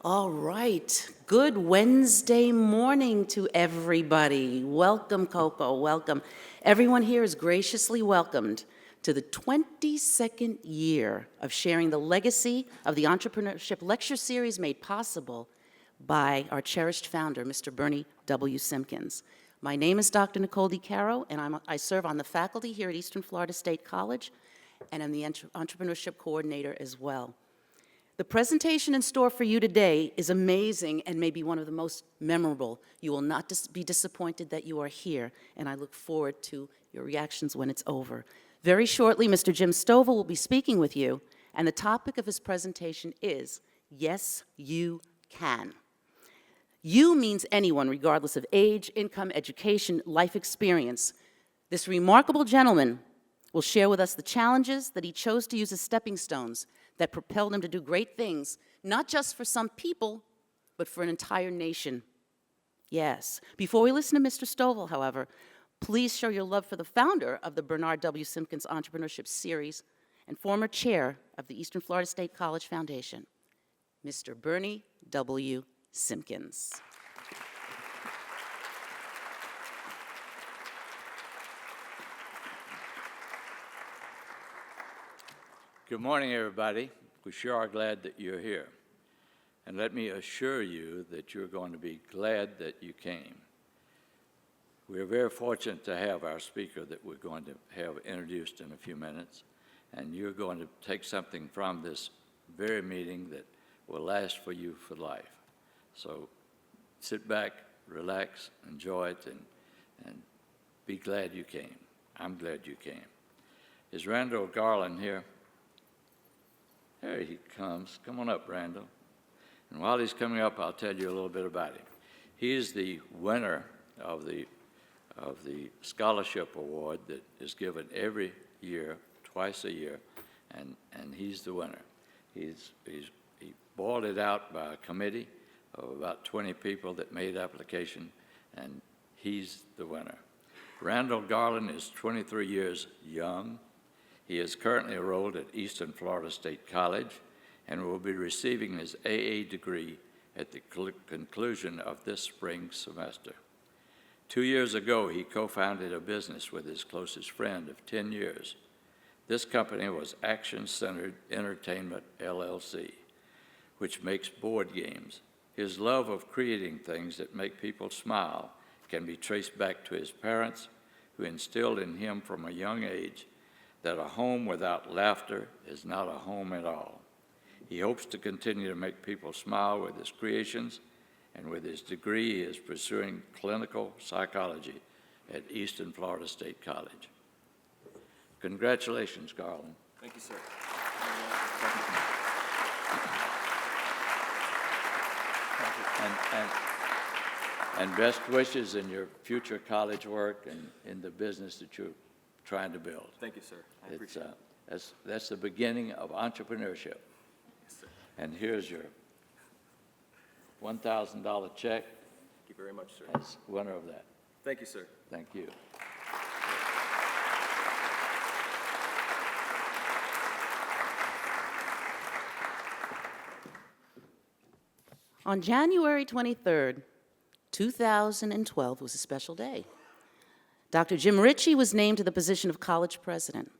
All right. Good Wednesday morning to everybody. Welcome, Coco. Welcome. Everyone here is graciously welcomed to the 22nd year of sharing the legacy of the Entrepreneurship Lecture Series made possible by our cherished founder, Mr. Bernie W. Simpkins. My name is Dr. Nicole DiCaro, and I serve on the faculty here at Eastern Florida State College, and I'm the Entrepreneurship Coordinator as well. The presentation in store for you today is amazing and may be one of the most memorable. You will not be disappointed that you are here, and I look forward to your reactions when it's over. Very shortly, Mr. Jim Stovall will be speaking with you, and the topic of his presentation is, Yes, You Can. You means anyone, regardless of age, income, education, life experience. This remarkable gentleman will share with us the challenges that he chose to use as stepping stones that propelled him to do great things, not just for some people, but for an entire nation. Yes. Before we listen to Mr. Stovall, however, please show your love for the founder of the Bernard W. Simpkins Entrepreneurship Series and former chair of the Eastern Florida State College Foundation, Mr. Bernie W. Simpkins. Good morning, everybody. We sure are glad that you're here. And let me assure you that you're going to be glad that you came. We're very fortunate to have our speaker that we're going to have introduced in a few minutes. And you're going to take something from this very meeting that will last for you for life. So sit back, relax, enjoy it, and be glad you came. I'm glad you came. Is Randall Garland here? There he comes. Come on up, Randall. And while he's coming up, I'll tell you a little bit about him. He is the winner of the scholarship award that is given every year, twice a year, and he's the winner. He boiled it out by a committee of about 20 people that made application, and he's the winner. Randall Garland is 23 years young. He is currently enrolled at Eastern Florida State College and will be receiving his AA degree at the conclusion of this spring semester. 2 years ago, he co-founded a business with his closest friend of 10 years. This company was Action Centered Entertainment, LLC, which makes board games. His love of creating things that make people smile can be traced back to his parents, who instilled in him from a young age that a home without laughter is not a home at all. He hopes to continue to make people smile with his creations, and with his degree, he is pursuing clinical psychology at Eastern Florida State College. Congratulations, Garland. Thank you, sir. And best wishes in your future college work and in the business that you're trying to build. Thank you, sir. I appreciate it. That's the beginning of entrepreneurship. Yes, sir. And here's your $1,000 check. Thank you very much, sir. As winner of that. Thank you, sir. Thank you. On January 23rd, 2012 was a special day. Dr. Jim Ritchie was named to the position of college president.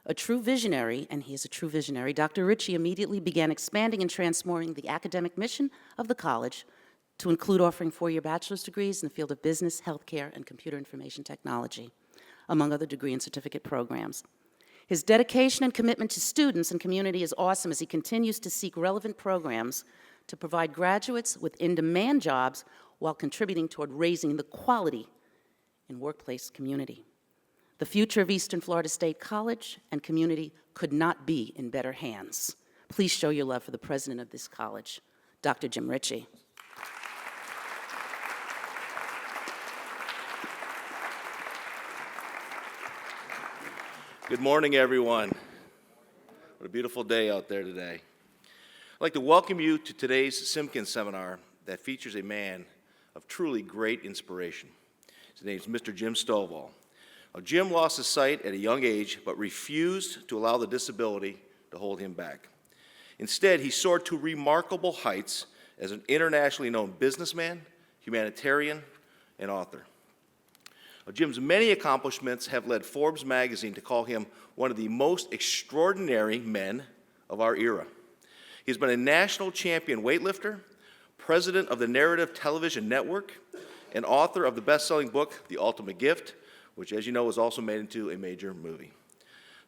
A true visionary, and he is a true visionary, Dr. Ritchie immediately began expanding and transforming the academic mission of the college to include offering four-year bachelor's degrees in the field of business, healthcare, and computer information technology, among other degree and certificate programs. His dedication and commitment to students and community is awesome as he continues to seek relevant programs to provide graduates with in-demand jobs while contributing toward raising the quality in workplace community. The future of Eastern Florida State College and community could not be in better hands. Please show your love for the president of this college, Dr. Jim Ritchie. Good morning, everyone. What a beautiful day out there today. I'd like to welcome you to today's Simpkins seminar that features a man of truly great inspiration. His name is Mr. Jim Stovall. Now, Jim lost his sight at a young age, but refused to allow the disability to hold him back. Instead, he soared to remarkable heights as an internationally known businessman, humanitarian, and author. Jim's many accomplishments have led Forbes magazine to call him one of the most extraordinary men of our era. He's been a national champion weightlifter, president of the Narrative Television Network, and author of the best-selling book, The Ultimate Gift, which, as you know, was also made into a major movie.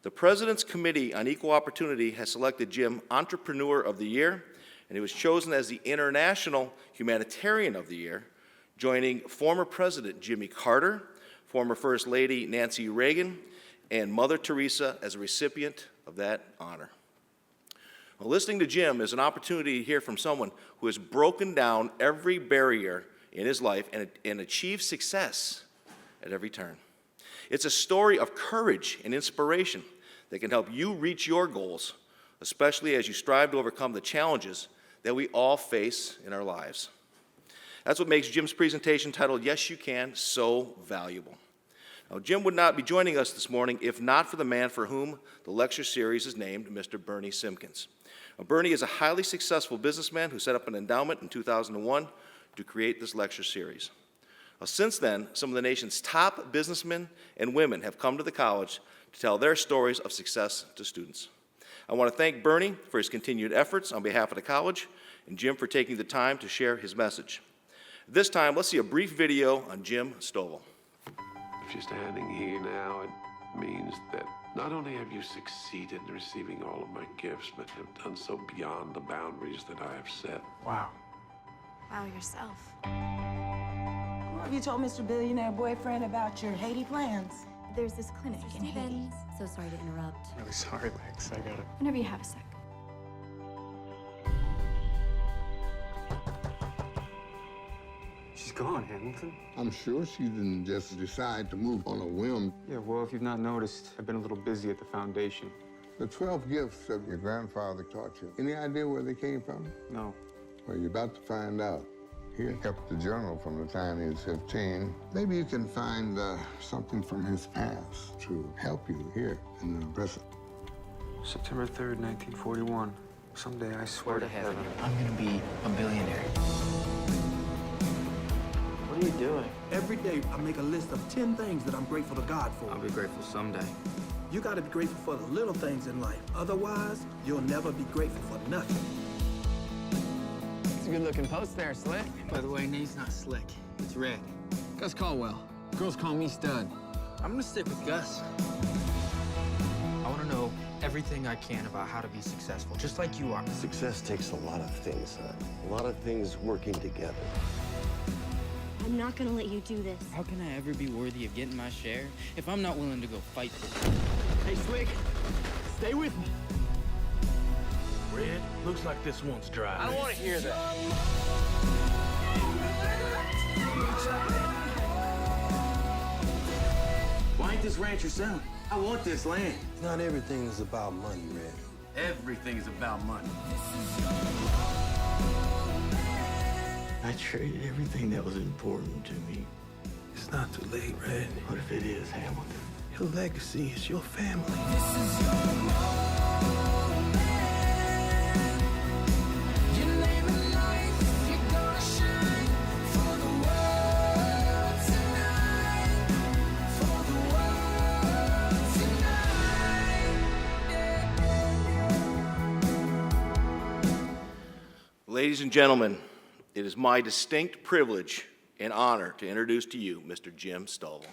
The President's Committee on Equal Opportunity has selected Jim Entrepreneur of the Year, and he was chosen as the International Humanitarian of the Year, joining former President Jimmy Carter, former First Lady Nancy Reagan, and Mother Teresa as a recipient of that honor. Well, listening to Jim is an opportunity to hear from someone who has broken down every barrier in his life and achieved success at every turn. It's a story of courage and inspiration that can help you reach your goals, especially as you strive to overcome the challenges that we all face in our lives. That's what makes Jim's presentation titled, Yes You Can, so valuable. Now, Jim would not be joining us this morning if not for the man for whom the lecture series is named, Mr. Bernie Simpkins. Now, Bernie is a highly successful businessman who set up an endowment in 2001 to create this lecture series. Since then, some of the nation's top businessmen and women have come to the college to tell their stories of success to students. I want to thank Bernie for his continued efforts on behalf of the college, and Jim for taking the time to share his message. This time, let's see a brief video on Jim Stovall. If you're standing here now, it means that not only have you succeeded in receiving all of my gifts, but have done so beyond the boundaries that I have set. Wow. Wow, yourself. Well, have you told Mr. Billionaire Boyfriend about your Haiti plans? There's this clinic in Haiti. Stevens, so sorry to interrupt. Really sorry, Lex. I got it. Whenever you have a sec. She's gone, Hamilton. I'm sure she didn't just decide to move on a whim. Yeah, well, if you've not noticed, I've been a little busy at the foundation. The 12 gifts that your grandfather taught you, any idea where they came from? No. Well, you're about to find out. He kept the journal from the time he was 15. Maybe you can find something from his past to help you here in the present. September 3rd, 1941. Someday, I swear to heaven. I'm gonna be a billionaire. What are you doing? Every day, I make a list of 10 things that I'm grateful to God for. I'll be grateful someday. You gotta be grateful for the little things in life. Otherwise, you'll never be grateful for nothing. It's a good-looking post there, Slick. By the way, name's not Slick. It's Red. Gus Caldwell. Girls call me Stud. I'm gonna stick with Gus. I want to know everything I can about how to be successful, just like you are. Success takes a lot of things, son. A lot of things working together. I'm not gonna let you do this. How can I ever be worthy of getting my share if I'm not willing to go fight for it? Hey, Slick, stay with me. Red, looks like this one's dry. I don't want to hear that. Why ain't this ranch your son? I want this land. Not everything is about money, Red. Everything's about money. I traded everything that was important to me. It's not too late, Red. What if it is, Hamilton? Your legacy is your family. Ladies and gentlemen, it is my distinct privilege and honor to introduce to you Mr. Jim Stovall.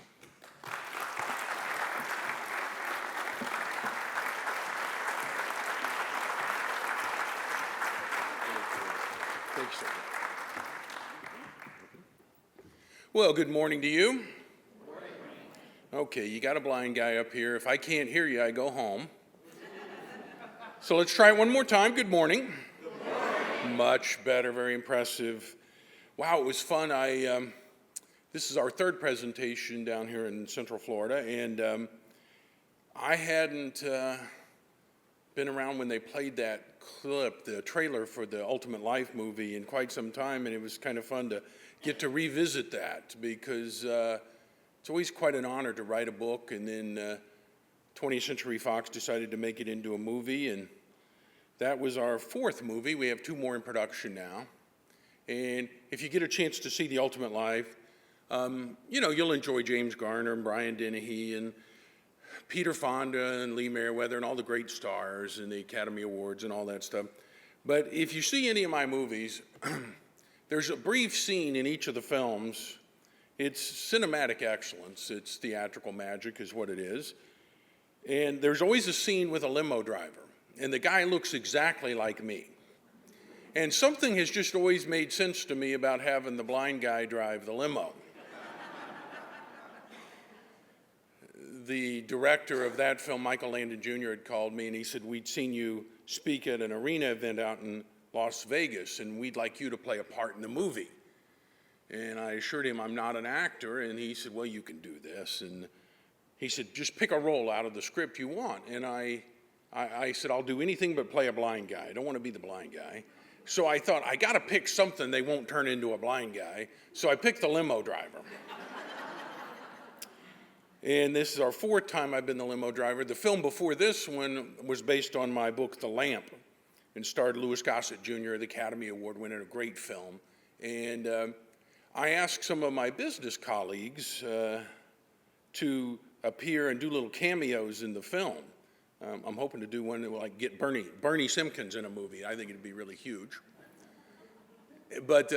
Well, good morning to you. Okay, you got a blind guy up here. If I can't hear you, I go home. So let's try it one more time. Good morning. Much better, very impressive. Wow, it was fun. This is our third presentation down here in Central Florida, and I hadn't been around when they played that clip, the trailer for the Ultimate Life movie, in quite some time, and it was kind of fun to get to revisit that because it's always quite an honor to write a book, and then 20th Century Fox decided to make it into a movie, and that was our fourth movie. We have two more in production now. And if you get a chance to see The Ultimate Life, you'll enjoy James Garner and Brian Dennehy and Peter Fonda and Lee Merriweather and all the great stars and the Academy Awards and all that stuff. But if you see any of my movies, there's a brief scene in each of the films. It's cinematic excellence. It's theatrical magic is what it is. And there's always a scene with a limo driver, and the guy looks exactly like me. And something has just always made sense to me about having the blind guy drive the limo. The director of that film, Michael Landon Jr., had called me and he said, we'd seen you speak at an arena event out in Las Vegas and we'd like you to play a part in the movie. And I assured him I'm not an actor, and he said, well, you can do this. And he said, just pick a role out of the script you want. And I said, I'll do anything but play a blind guy. I don't want to be the blind guy. So I thought, I got to pick something they won't turn into a blind guy. So I picked the limo driver. And this is our fourth time I've been the limo driver. The film before this one was based on my book, The Lamp, and starred Louis Gossett Jr., the Academy Award winner, a great film. And I asked some of my business colleagues to appear and do little cameos in the film. I'm hoping to do one that will get Bernie Simpkins in a movie. I think it'd be really huge. But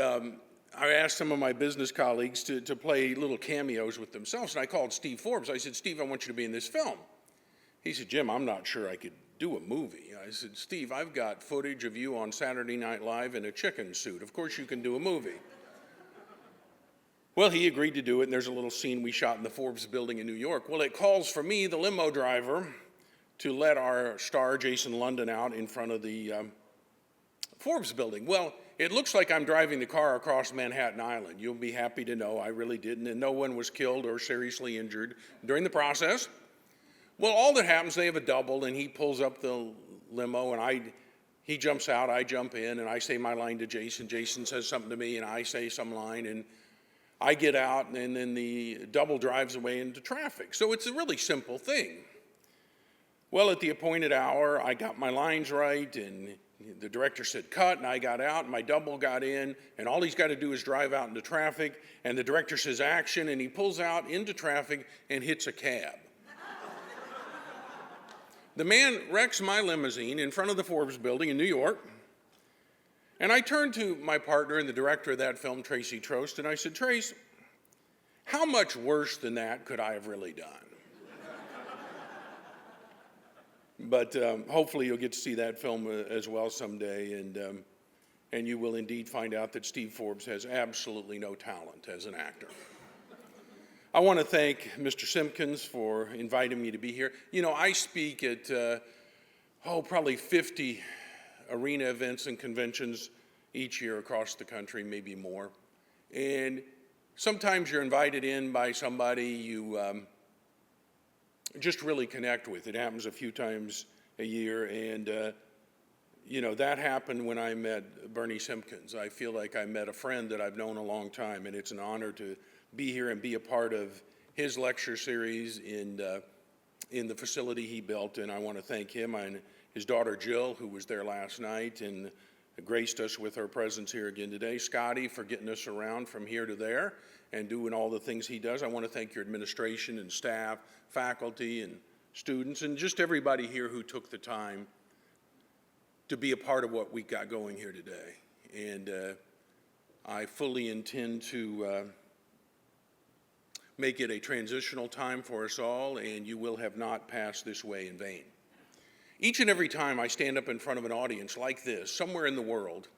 I asked some of my business colleagues to play little cameos with themselves, and I called Steve Forbes. I said, Steve, I want you to be in this film. He said, Jim, I'm not sure I could do a movie. I said, Steve, I've got footage of you on Saturday Night Live in a chicken suit. Of course you can do a movie. Well, he agreed to do it, and there's a little scene we shot in the Forbes building in New York. Well, it calls for me, the limo driver, to let our star, Jason London, out in front of the Forbes building. Well, it looks like I'm driving the car across Manhattan Island. You'll be happy to know I really didn't, and no one was killed or seriously injured during the process. Well, all that happens, they have a double, and he pulls up the limo, and he jumps out, I jump in, and I say my line to Jason. Jason says something to me, and I say some line, and I get out, and then the double drives away into traffic. So it's a really simple thing. Well, at the appointed hour, I got my lines right, and the director said cut, and I got out, and my double got in, and all he's got to do is drive out into traffic, and the director says action, and he pulls out into traffic and hits a cab. The man wrecks my limousine in front of the Forbes building in New York, and I turned to my partner and the director of that film, Tracy Trost, and I said, Trace, how much worse than that could I have really done? But hopefully you'll get to see that film as well someday, and you will indeed find out that Steve Forbes has absolutely no talent as an actor. I want to thank Mr. Simpkins for inviting me to be here. You know, I speak at, probably 50 arena events and conventions each year across the country, maybe more. And sometimes you're invited in by somebody you just really connect with. It happens a few times a year, and that happened when I met Bernie Simpkins. I feel like I met a friend that I've known a long time, and it's an honor to be here and be a part of his lecture series in the facility he built, and I want to thank him and his daughter Jill, who was there last night and graced us with her presence here again today. Scotty for getting us around from here to there and doing all the things he does. I want to thank your administration and staff, faculty and students, and just everybody here who took the time to be a part of what we got going here today. And I fully intend to make it a transitional time for us all, and you will have not passed this way in vain. Each and every time I stand up in front of an audience like this, somewhere in the world,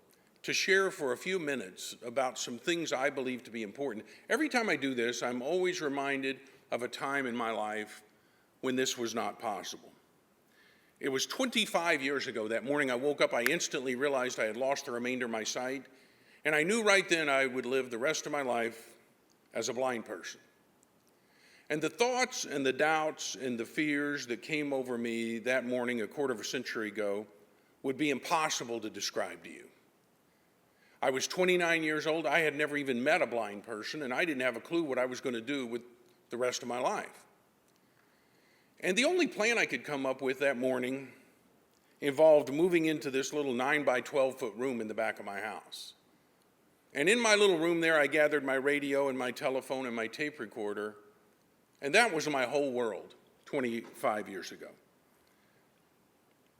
to share for a few minutes about some things I believe to be important, every time I do this, I'm always reminded of a time in my life when this was not possible. It was 25 years ago. That morning I woke up, I instantly realized I had lost the remainder of my sight, and I knew right then I would live the rest of my life as a blind person. And the thoughts and the doubts and the fears that came over me that morning a quarter of a century ago would be impossible to describe to you. I was 29 years old. I had never even met a blind person, and I didn't have a clue what I was going to do with the rest of my life. And the only plan I could come up with that morning involved moving into this little 9 by 12 foot room in the back of my house. And in my little room there, I gathered my radio and my telephone and my tape recorder, and that was my whole world 25 years ago.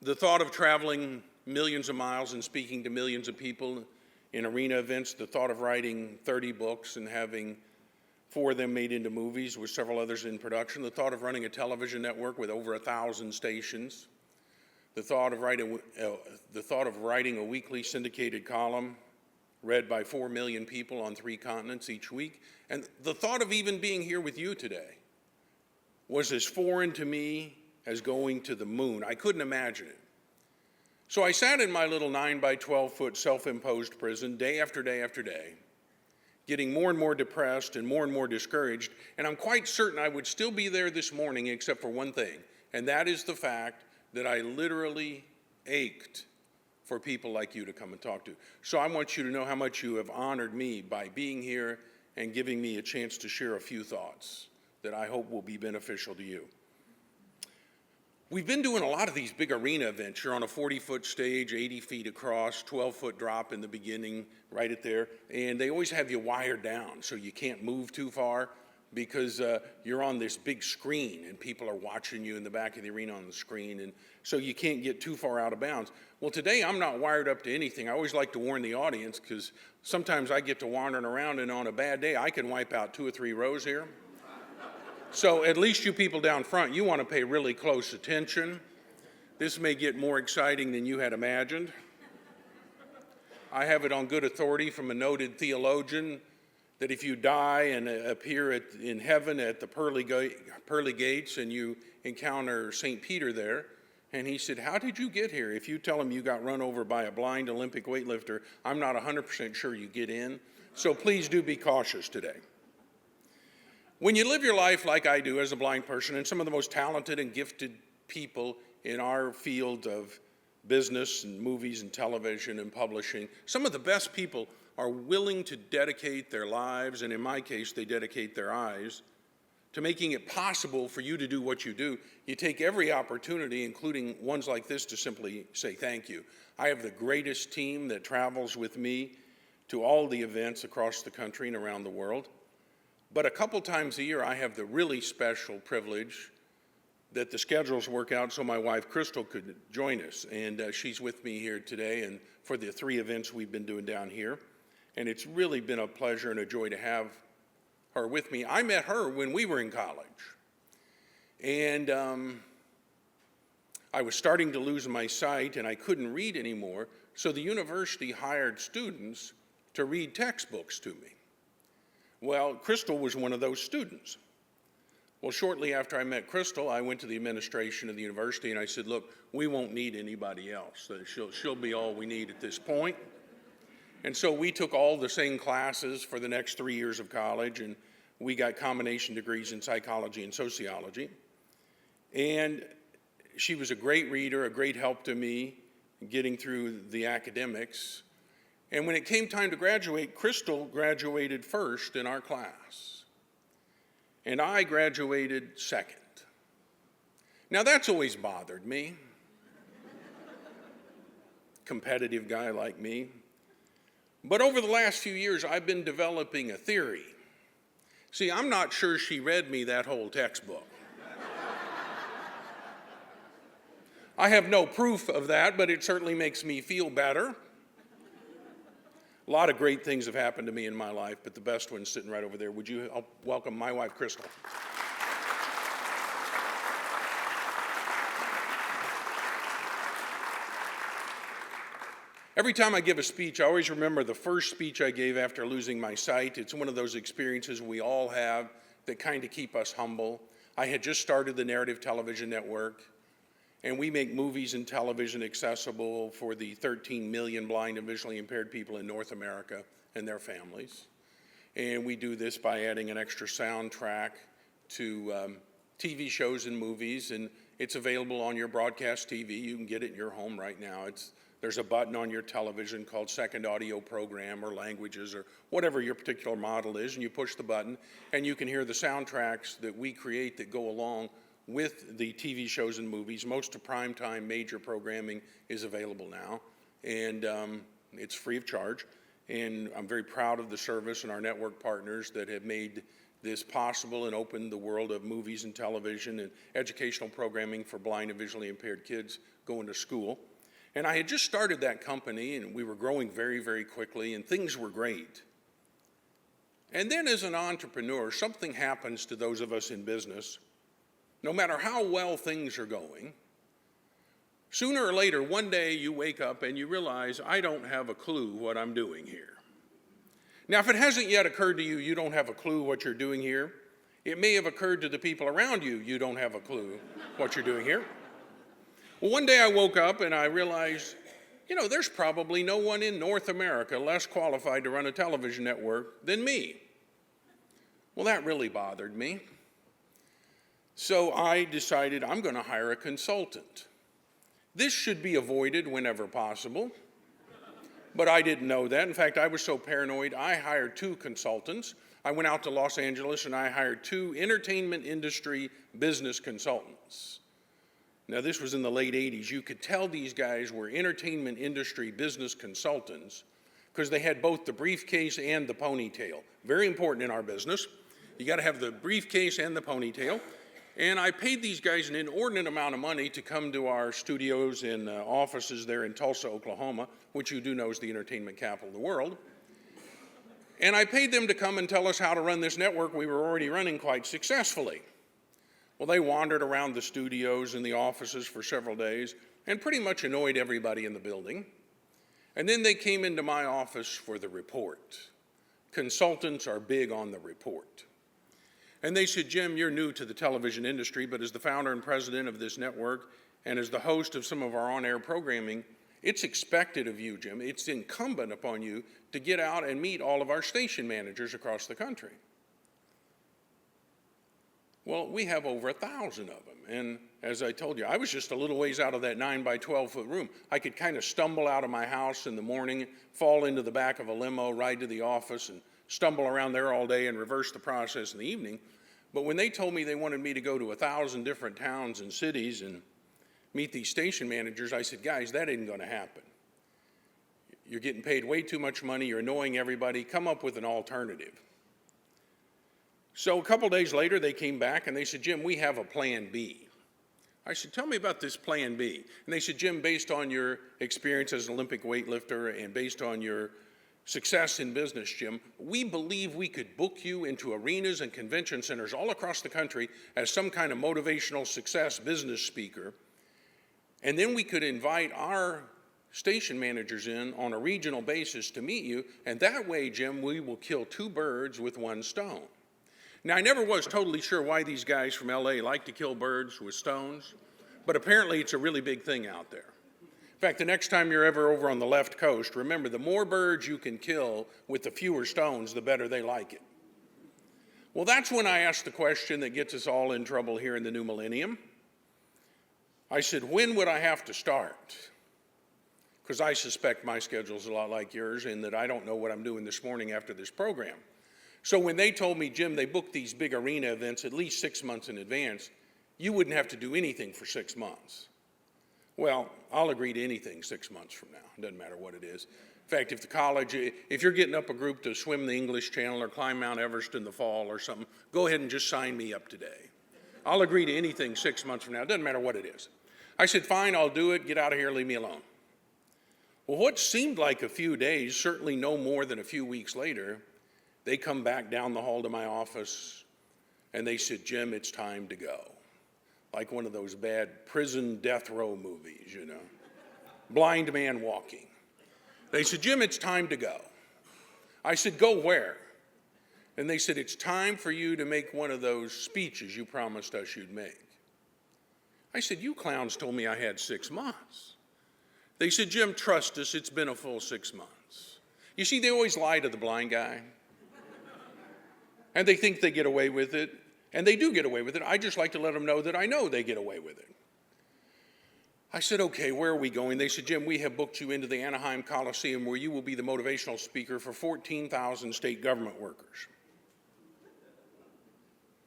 The thought of traveling millions of miles and speaking to millions of people in arena events, the thought of writing 30 books and having 4 of them made into movies with several others in production, the thought of running a television network with over 1,000 stations, the thought of writing a weekly syndicated column read by 4 million people on 3 continents each week, and the thought of even being here with you today was as foreign to me as going to the moon. I couldn't imagine it. So I sat in my little 9 by 12 foot self-imposed prison day after day after day, getting more and more depressed and more discouraged, and I'm quite certain I would still be there this morning except for one thing, and that is the fact that I literally ached for people like you to come and talk to. So I want you to know how much you have honored me by being here and giving me a chance to share a few thoughts that I hope will be beneficial to you. We've been doing a lot of these big arena events. You're on a 40-foot stage, 80 feet across, 12-foot drop in the beginning, right at there, and they always have you wired down so you can't move too far because you're on this big screen and people are watching you in the back of the arena on the screen, and so you can't get too far out of bounds. Well, today I'm not wired up to anything. I always like to warn the audience because sometimes I get to wandering around, and on a bad day I can wipe out 2 or 3 rows here. So at least you people down front, you want to pay really close attention. This may get more exciting than you had imagined. I have it on good authority from a noted theologian that if you die and appear in heaven at the pearly gates and you encounter St. Peter there, and he said, "How did you get here?" If you tell him you got run over by a blind Olympic weightlifter, I'm not 100% sure you get in. So please do be cautious today. When you live your life like I do as a blind person, and some of the most talented and gifted people in our field of business and movies and television and publishing, some of the best people are willing to dedicate their lives, and in my case, they dedicate their eyes, to making it possible for you to do what you do. You take every opportunity, including ones like this, to simply say thank you. I have the greatest team that travels with me to all the events across the country and around the world. But a couple times a year, I have the really special privilege that the schedules work out so my wife, Crystal, could join us. And she's with me here today and for the 3 events we've been doing down here. And it's really been a pleasure and a joy to have her with me. I met her when we were in college. And I was starting to lose my sight, and I couldn't read anymore. So the university hired students to read textbooks to me. Well, Crystal was one of those students. Well, shortly after I met Crystal, I went to the administration of the university and I said, "Look, we won't need anybody else. She'll be all we need at this point." And so we took all the same classes for the next 3 years of college, and we got combination degrees in psychology and sociology. And she was a great reader, a great help to me getting through the academics. And when it came time to graduate, Crystal graduated first in our class, and I graduated second. Now that's always bothered me. Competitive guy like me. But over the last few years, I've been developing a theory. See, I'm not sure she read me that whole textbook. I have no proof of that, but it certainly makes me feel better. A lot of great things have happened to me in my life, but the best one's sitting right over there. Would you help welcome my wife, Crystal? Every time I give a speech, I always remember the first speech I gave after losing my sight. It's one of those experiences we all have that kind of keep us humble. I had just started the Narrative Television Network, and we make movies and television accessible for the 13 million blind and visually impaired people in North America and their families. And we do this by adding an extra soundtrack to TV shows and movies, and it's available on your broadcast TV. You can get it in your home right now. There's a button on your television called Second Audio Program or Languages or whatever your particular model is, and you push the button, and you can hear the soundtracks that we create that go along with the TV shows and movies. Most of primetime major programming is available now, and it's free of charge. And I'm very proud of the service and our network partners that have made this possible and opened the world of movies and television and educational programming for blind and visually impaired kids going to school. And I had just started that company, and we were growing very, very quickly, and things were great. And then as an entrepreneur, something happens to those of us in business. No matter how well things are going, sooner or later, one day you wake up and you realize, I don't have a clue what I'm doing here. Now, if it hasn't yet occurred to you, you don't have a clue what you're doing here, it may have occurred to the people around you, you don't have a clue what you're doing here. Well, one day I woke up and I realized, there's probably no one in North America less qualified to run a television network than me. Well, that really bothered me. So I decided I'm going to hire a consultant. This should be avoided whenever possible, but I didn't know that. In fact, I was so paranoid, I hired 2 consultants. I went out to Los Angeles and I hired 2 entertainment industry business consultants. Now, this was in the late 80s. You could tell these guys were entertainment industry business consultants because they had both the briefcase and the ponytail. Very important in our business. You got to have the briefcase and the ponytail. And I paid these guys an inordinate amount of money to come to our studios and offices there in Tulsa, Oklahoma, which you do know is the entertainment capital of the world. And I paid them to come and tell us how to run this network we were already running quite successfully. Well, they wandered around the studios and the offices for several days and pretty much annoyed everybody in the building. And then they came into my office for the report. Consultants are big on the report. And they said, Jim, you're new to the television industry, but as the founder and president of this network and as the host of some of our on-air programming, it's expected of you, Jim, it's incumbent upon you to get out and meet all of our station managers across the country. Well, we have over 1,000 of them. And as I told you, I was just a little ways out of that 9 by 12 foot room. I could kind of stumble out of my house in the morning, fall into the back of a limo, ride to the office, and stumble around there all day and reverse the process in the evening. But when they told me they wanted me to go to 1,000 different towns and cities and meet these station managers, I said, guys, that isn't going to happen. You're getting paid way too much money. You're annoying everybody. Come up with an alternative. So a couple days later, they came back and they said, Jim, we have a plan B. I said, tell me about this plan B. And they said, Jim, based on your experience as an Olympic weightlifter and based on your success in business, Jim, we believe we could book you into arenas and convention centers all across the country as some kind of motivational success business speaker. And then we could invite our station managers in on a regional basis to meet you. And that way, Jim, we will kill 2 birds with 1 stone. Now, I never was totally sure why these guys from LA like to kill birds with stones, but apparently it's a really big thing out there. In fact, the next time you're ever over on the left coast, remember, the more birds you can kill with the fewer stones, the better they like it. Well, that's when I asked the question that gets us all in trouble here in the new millennium. I said, when would I have to start? Because I suspect my schedule's a lot like yours in that I don't know what I'm doing this morning after this program. So when they told me, Jim, they booked these big arena events at least 6 months in advance, you wouldn't have to do anything for 6 months. Well, I'll agree to anything 6 months from now. It doesn't matter what it is. In fact, if you're getting up a group to swim the English Channel or climb Mount Everest in the fall or something, go ahead and just sign me up today. I'll agree to anything 6 months from now. It doesn't matter what it is. I said, fine, I'll do it. Get out of here, leave me alone. Well, what seemed like a few days, certainly no more than a few weeks later, they come back down the hall to my office and they said, Jim, it's time to go. Like one of those bad prison death row movies, you know. Blind man walking. They said, Jim, it's time to go. I said, go where? And they said, it's time for you to make one of those speeches you promised us you'd make. I said, you clowns told me I had 6 months. They said, Jim, trust us, it's been a full 6 months. You see, they always lie to the blind guy. And they think they get away with it, and they do get away with it. I just like to let them know that I know they get away with it. I said, okay, where are we going? They said, Jim, we have booked you into the Anaheim Coliseum where you will be the motivational speaker for 14,000 state government workers.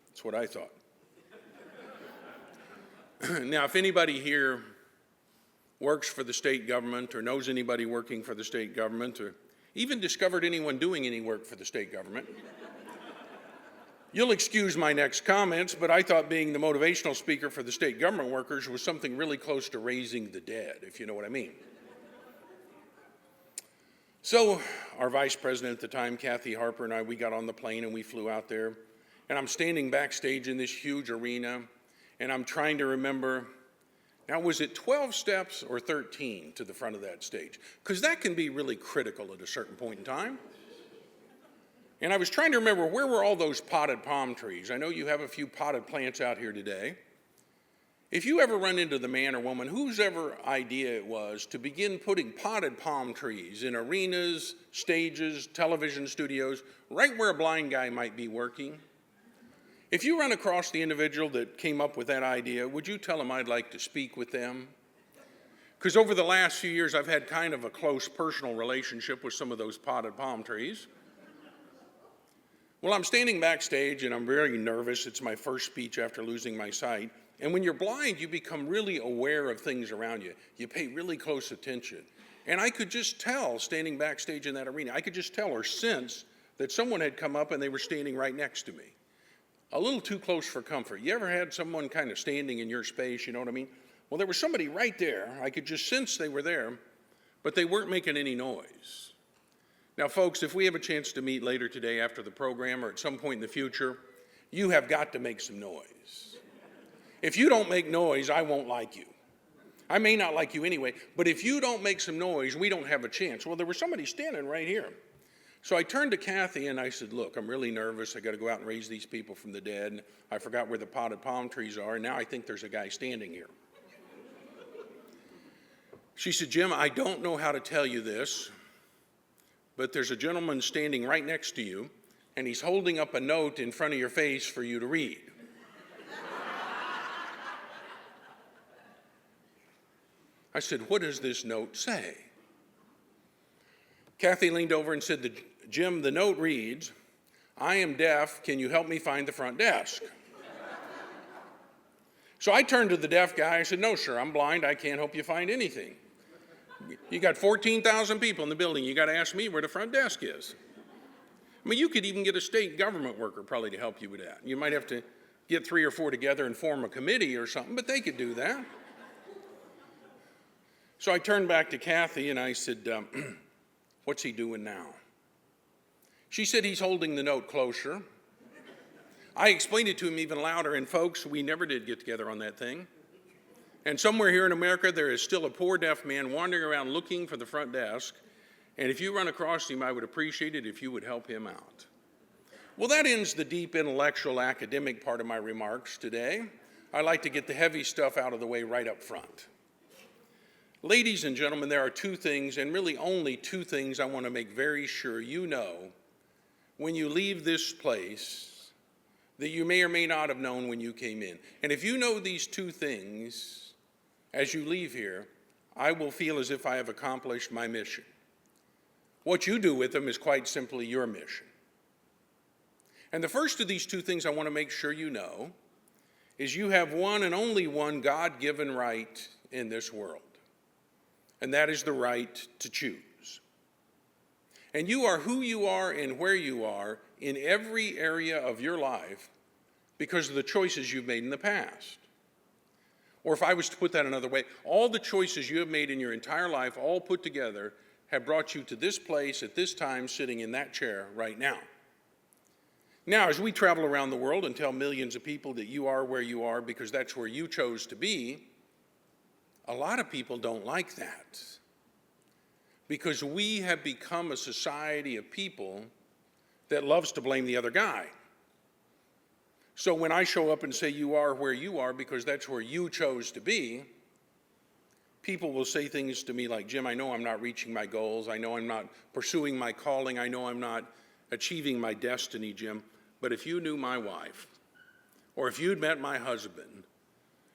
That's what I thought. Now, if anybody here works for the state government or knows anybody working for the state government or even discovered anyone doing any work for the state government. You'll excuse my next comments, but I thought being the motivational speaker for the state government workers was something really close to raising the dead, if you know what I mean. So our vice president at the time, Kathy Harper, and I, we got on the plane and we flew out there. And I'm standing backstage in this huge arena, and I'm trying to remember, now was it 12 steps or 13 to the front of that stage? Because that can be really critical at a certain point in time. And I was trying to remember, where were all those potted palm trees? I know you have a few potted plants out here today. If you ever run into the man or woman whose ever idea it was to begin putting potted palm trees in arenas, stages, television studios, right where a blind guy might be working, if you run across the individual that came up with that idea, would you tell them I'd like to speak with them? Because over the last few years, I've had kind of a close personal relationship with some of those potted palm trees. Well, I'm standing backstage and I'm very nervous. It's my first speech after losing my sight. And when you're blind, you become really aware of things around you. You pay really close attention. And I could just tell, standing backstage in that arena, I could just tell or sense that someone had come up and they were standing right next to me. A little too close for comfort. You ever had someone kind of standing in your space, you know what I mean? Well, there was somebody right there. I could just sense they were there, but they weren't making any noise. Now, folks, if we have a chance to meet later today after the program or at some point in the future, you have got to make some noise. If you don't make noise, I won't like you. I may not like you anyway, but if you don't make some noise, we don't have a chance. Well, there was somebody standing right here. So I turned to Kathy and I said, look, I'm really nervous. I got to go out and raise these people from the dead. I forgot where the potted palm trees are, and now I think there's a guy standing here. She said, Jim, I don't know how to tell you this, but there's a gentleman standing right next to you, and he's holding up a note in front of your face for you to read. I said, what does this note say? Kathy leaned over and said, Jim, the note reads, I am deaf, can you help me find the front desk? So I turned to the deaf guy, I said, no, sir, I'm blind, I can't help you find anything. You got 14,000 people in the building, you got to ask me where the front desk is. I mean, you could even get a state government worker probably to help you with that. You might have to get 3 or 4 together and form a committee or something, but they could do that. So I turned back to Kathy and I said, what's he doing now? She said he's holding the note closer. I explained it to him even louder, and folks, we never did get together on that thing. And somewhere here in America, there is still a poor deaf man wandering around looking for the front desk, and if you run across him, I would appreciate it if you would help him out. Well, that ends the deep intellectual academic part of my remarks today. I like to get the heavy stuff out of the way right up front. Ladies and gentlemen, there are 2 things, and really only 2 things I want to make very sure you know when you leave this place that you may or may not have known when you came in. And if you know these 2 things as you leave here, I will feel as if I have accomplished my mission. What you do with them is quite simply your mission. And the first of these 2 things I want to make sure you know is you have one and only one God-given right in this world. And that is the right to choose. And you are who you are and where you are in every area of your life because of the choices you've made in the past. Or if I was to put that another way, all the choices you have made in your entire life, all put together, have brought you to this place at this time, sitting in that chair right now. Now, as we travel around the world and tell millions of people that you are where you are because that's where you chose to be, a lot of people don't like that because we have become a society of people that loves to blame the other guy. So when I show up and say you are where you are because that's where you chose to be, people will say things to me like, Jim, I know I'm not reaching my goals. I know I'm not pursuing my calling. I know I'm not achieving my destiny, Jim. But if you knew my wife, or if you'd met my husband,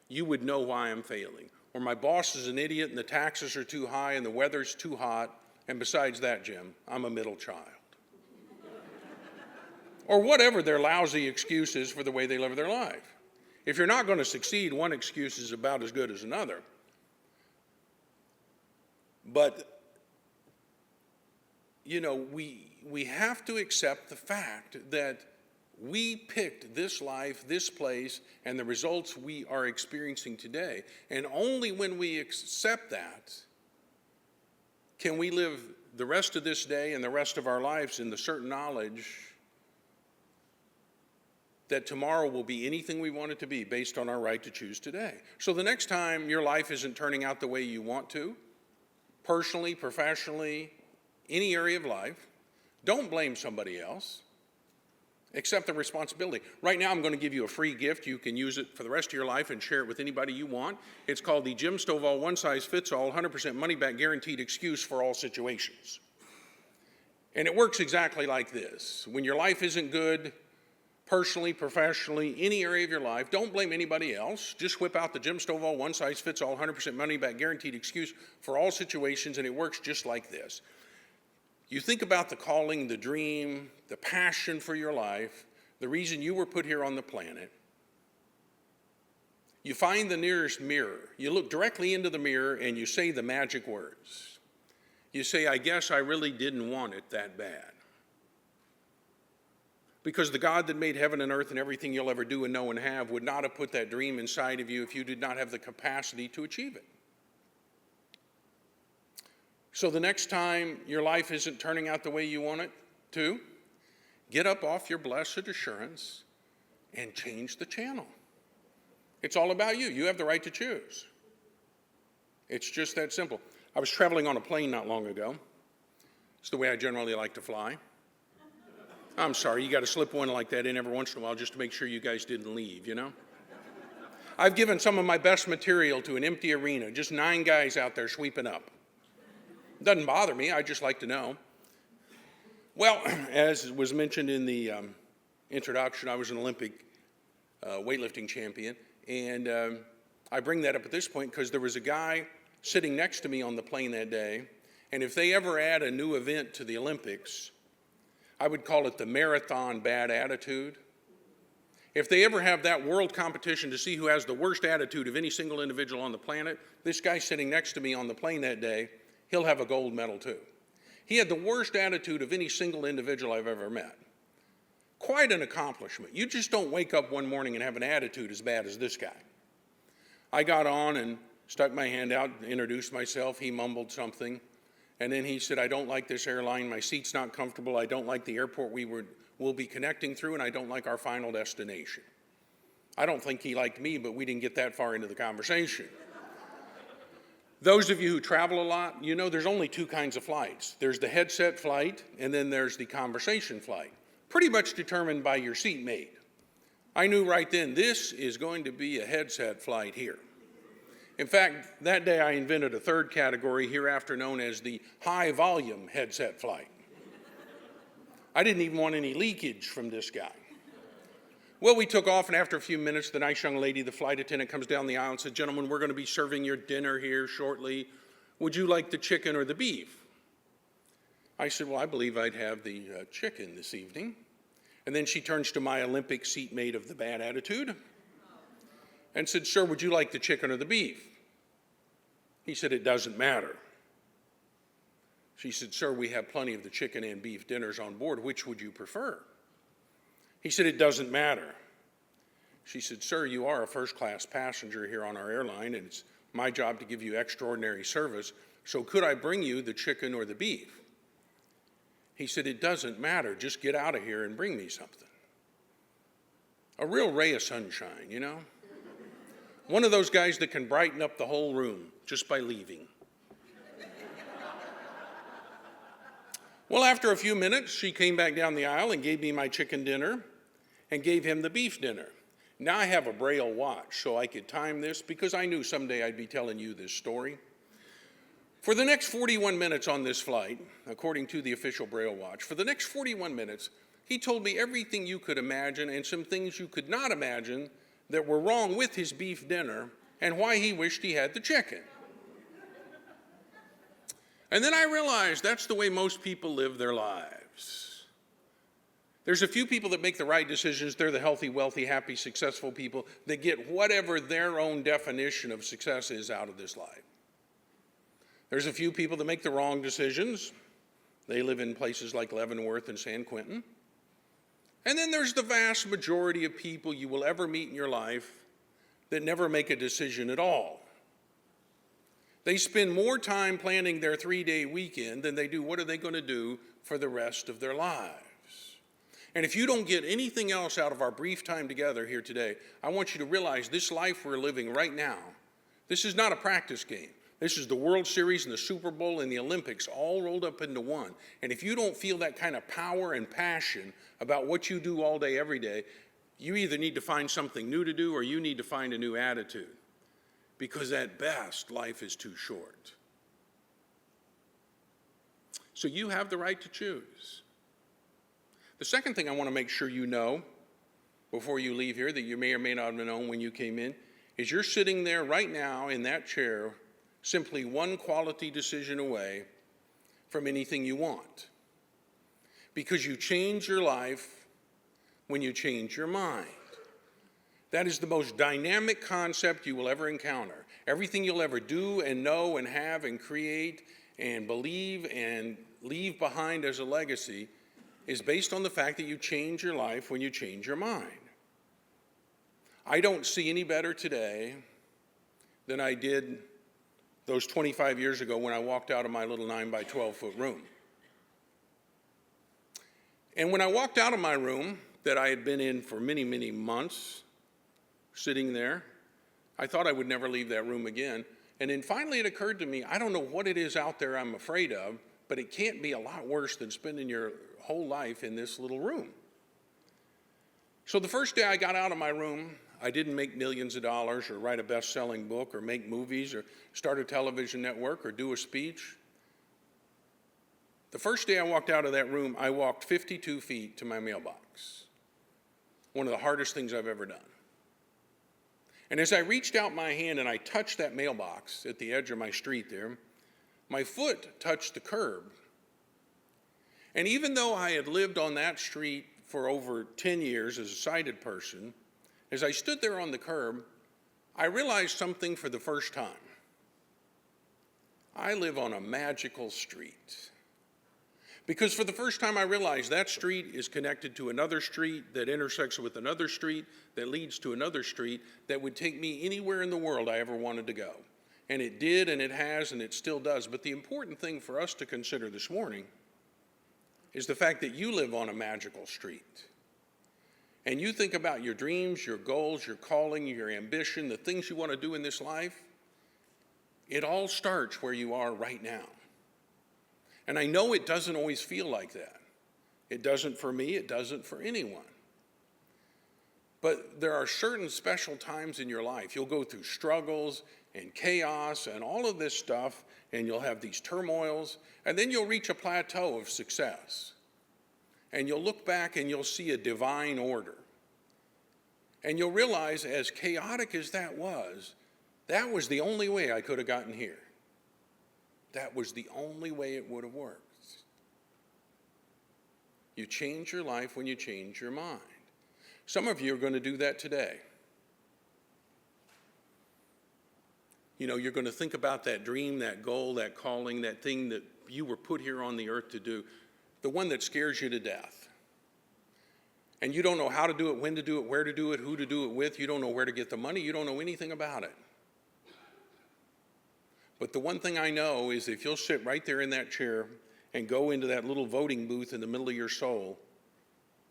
you would know why I'm failing. Or my boss is an idiot and the taxes are too high and the weather's too hot. And besides that, Jim, I'm a middle child. Or whatever their lousy excuse is for the way they live their life. If you're not going to succeed, one excuse is about as good as another. But you know, we have to accept the fact that we picked this life, this place, and the results we are experiencing today. And only when we accept that can we live the rest of this day and the rest of our lives in the certain knowledge that tomorrow will be anything we want it to be based on our right to choose today. So the next time your life isn't turning out the way you want to, personally, professionally, any area of life, don't blame somebody else. Accept the responsibility. Right now, I'm going to give you a free gift. You can use it for the rest of your life and share it with anybody you want. It's called the Jim Stovall one-size-fits-all, 100% money-back guaranteed excuse for all situations. And it works exactly like this. When your life isn't good, personally, professionally, any area of your life, don't blame anybody else. Just whip out the Jim Stovall one-size-fits-all, 100% money-back guaranteed excuse for all situations, and it works just like this. You think about the calling, the dream, the passion for your life, the reason you were put here on the planet. You find the nearest mirror. You look directly into the mirror and you say the magic words. You say, I guess I really didn't want it that bad. Because the God that made heaven and earth and everything you'll ever do and know and have would not have put that dream inside of you if you did not have the capacity to achieve it. So the next time your life isn't turning out the way you want it to, get up off your blessed assurance and change the channel. It's all about you. You have the right to choose. It's just that simple. I was traveling on a plane not long ago. It's the way I generally like to fly. I'm sorry, you got to slip one like that in every once in a while just to make sure you guys didn't leave, you know? I've given some of my best material to an empty arena, just 9 guys out there sweeping up. Doesn't bother me, I just like to know. Well, as was mentioned in the introduction, I was an Olympic weightlifting champion, and I bring that up at this point because there was a guy sitting next to me on the plane that day, and if they ever add a new event to the Olympics, I would call it the marathon bad attitude. If they ever have that world competition to see who has the worst attitude of any single individual on the planet, this guy sitting next to me on the plane that day, he'll have a gold medal too. He had the worst attitude of any single individual I've ever met. Quite an accomplishment. You just don't wake up one morning and have an attitude as bad as this guy. I got on and stuck my hand out, introduced myself. He mumbled something. And then he said, I don't like this airline. My seat's not comfortable. I don't like the airport we'll be connecting through, and I don't like our final destination. I don't think he liked me, but we didn't get that far into the conversation. Those of you who travel a lot, you know there's only 2 kinds of flights. There's the headset flight, and then there's the conversation flight, pretty much determined by your seatmate. I knew right then, this is going to be a headset flight here. In fact, that day I invented a 3rd category, hereafter known as the high-volume headset flight. I didn't even want any leakage from this guy. Well, we took off, and after a few minutes, the nice young lady, the flight attendant, comes down the aisle and says, gentlemen, we're going to be serving your dinner here shortly. Would you like the chicken or the beef? I said, well, I believe I'd have the chicken this evening. And then she turns to my Olympic seatmate of the bad attitude and said, sir, would you like the chicken or the beef? He said, it doesn't matter. She said, sir, we have plenty of the chicken and beef dinners on board. Which would you prefer? He said, it doesn't matter. She said, sir, you are a first-class passenger here on our airline, and it's my job to give you extraordinary service, so could I bring you the chicken or the beef? He said, it doesn't matter. Just get out of here and bring me something. A real ray of sunshine, you know? One of those guys that can brighten up the whole room just by leaving. Well, after a few minutes, she came back down the aisle and gave me my chicken dinner and gave him the beef dinner. Now I have a Braille watch, so I could time this because I knew someday I'd be telling you this story. For the next 41 minutes on this flight, according to the official Braille watch, for the next 41 minutes, he told me everything you could imagine and some things you could not imagine that were wrong with his beef dinner and why he wished he had the chicken. And then I realized that's the way most people live their lives. There's a few people that make the right decisions. They're the healthy, wealthy, happy, successful people that get whatever their own definition of success is out of this life. There's a few people that make the wrong decisions. They live in places like Leavenworth and San Quentin. And then there's the vast majority of people you will ever meet in your life that never make a decision at all. They spend more time planning their 3-day weekend than they do what are they going to do for the rest of their lives. And if you don't get anything else out of our brief time together here today, I want you to realize this life we're living right now, this is not a practice game. This is the World Series and the Super Bowl and the Olympics all rolled up into one. And if you don't feel that kind of power and passion about what you do all day, every day, you either need to find something new to do or you need to find a new attitude. Because at best, life is too short. So you have the right to choose. The second thing I want to make sure you know before you leave here that you may or may not have known when you came in is you're sitting there right now in that chair simply one quality decision away from anything you want. Because you change your life when you change your mind. That is the most dynamic concept you will ever encounter. Everything you'll ever do and know and have and create and believe and leave behind as a legacy is based on the fact that you change your life when you change your mind. I don't see any better today than I did those 25 years ago when I walked out of my little 9 by 12 foot room. And when I walked out of my room that I had been in for many, many months, sitting there, I thought I would never leave that room again. And then finally it occurred to me, I don't know what it is out there I'm afraid of, but it can't be a lot worse than spending your whole life in this little room. So the first day I got out of my room, I didn't make millions of dollars or write a best-selling book or make movies or start a television network or do a speech. The first day I walked out of that room, I walked 52 feet to my mailbox. One of the hardest things I've ever done. And as I reached out my hand and I touched that mailbox at the edge of my street there, my foot touched the curb. And even though I had lived on that street for over 10 years as a sighted person, as I stood there on the curb, I realized something for the first time. I live on a magical street. Because for the first time I realized that street is connected to another street that intersects with another street that leads to another street that would take me anywhere in the world I ever wanted to go. And it did, and it has, and it still does. But the important thing for us to consider this morning is the fact that you live on a magical street. And you think about your dreams, your goals, your calling, your ambition, the things you want to do in this life, it all starts where you are right now. And I know it doesn't always feel like that. It doesn't for me, it doesn't for anyone. But there are certain special times in your life. You'll go through struggles and chaos and all of this stuff, and you'll have these turmoils, and then you'll reach a plateau of success. And you'll look back and you'll see a divine order. And you'll realize, as chaotic as that was the only way I could have gotten here. That was the only way it would have worked. You change your life when you change your mind. Some of you are going to do that today. You know, you're going to think about that dream, that goal, that calling, that thing that you were put here on the earth to do, the one that scares you to death. And you don't know how to do it, when to do it, where to do it, who to do it with. You don't know where to get the money. You don't know anything about it. But the one thing I know is if you'll sit right there in that chair and go into that little voting booth in the middle of your soul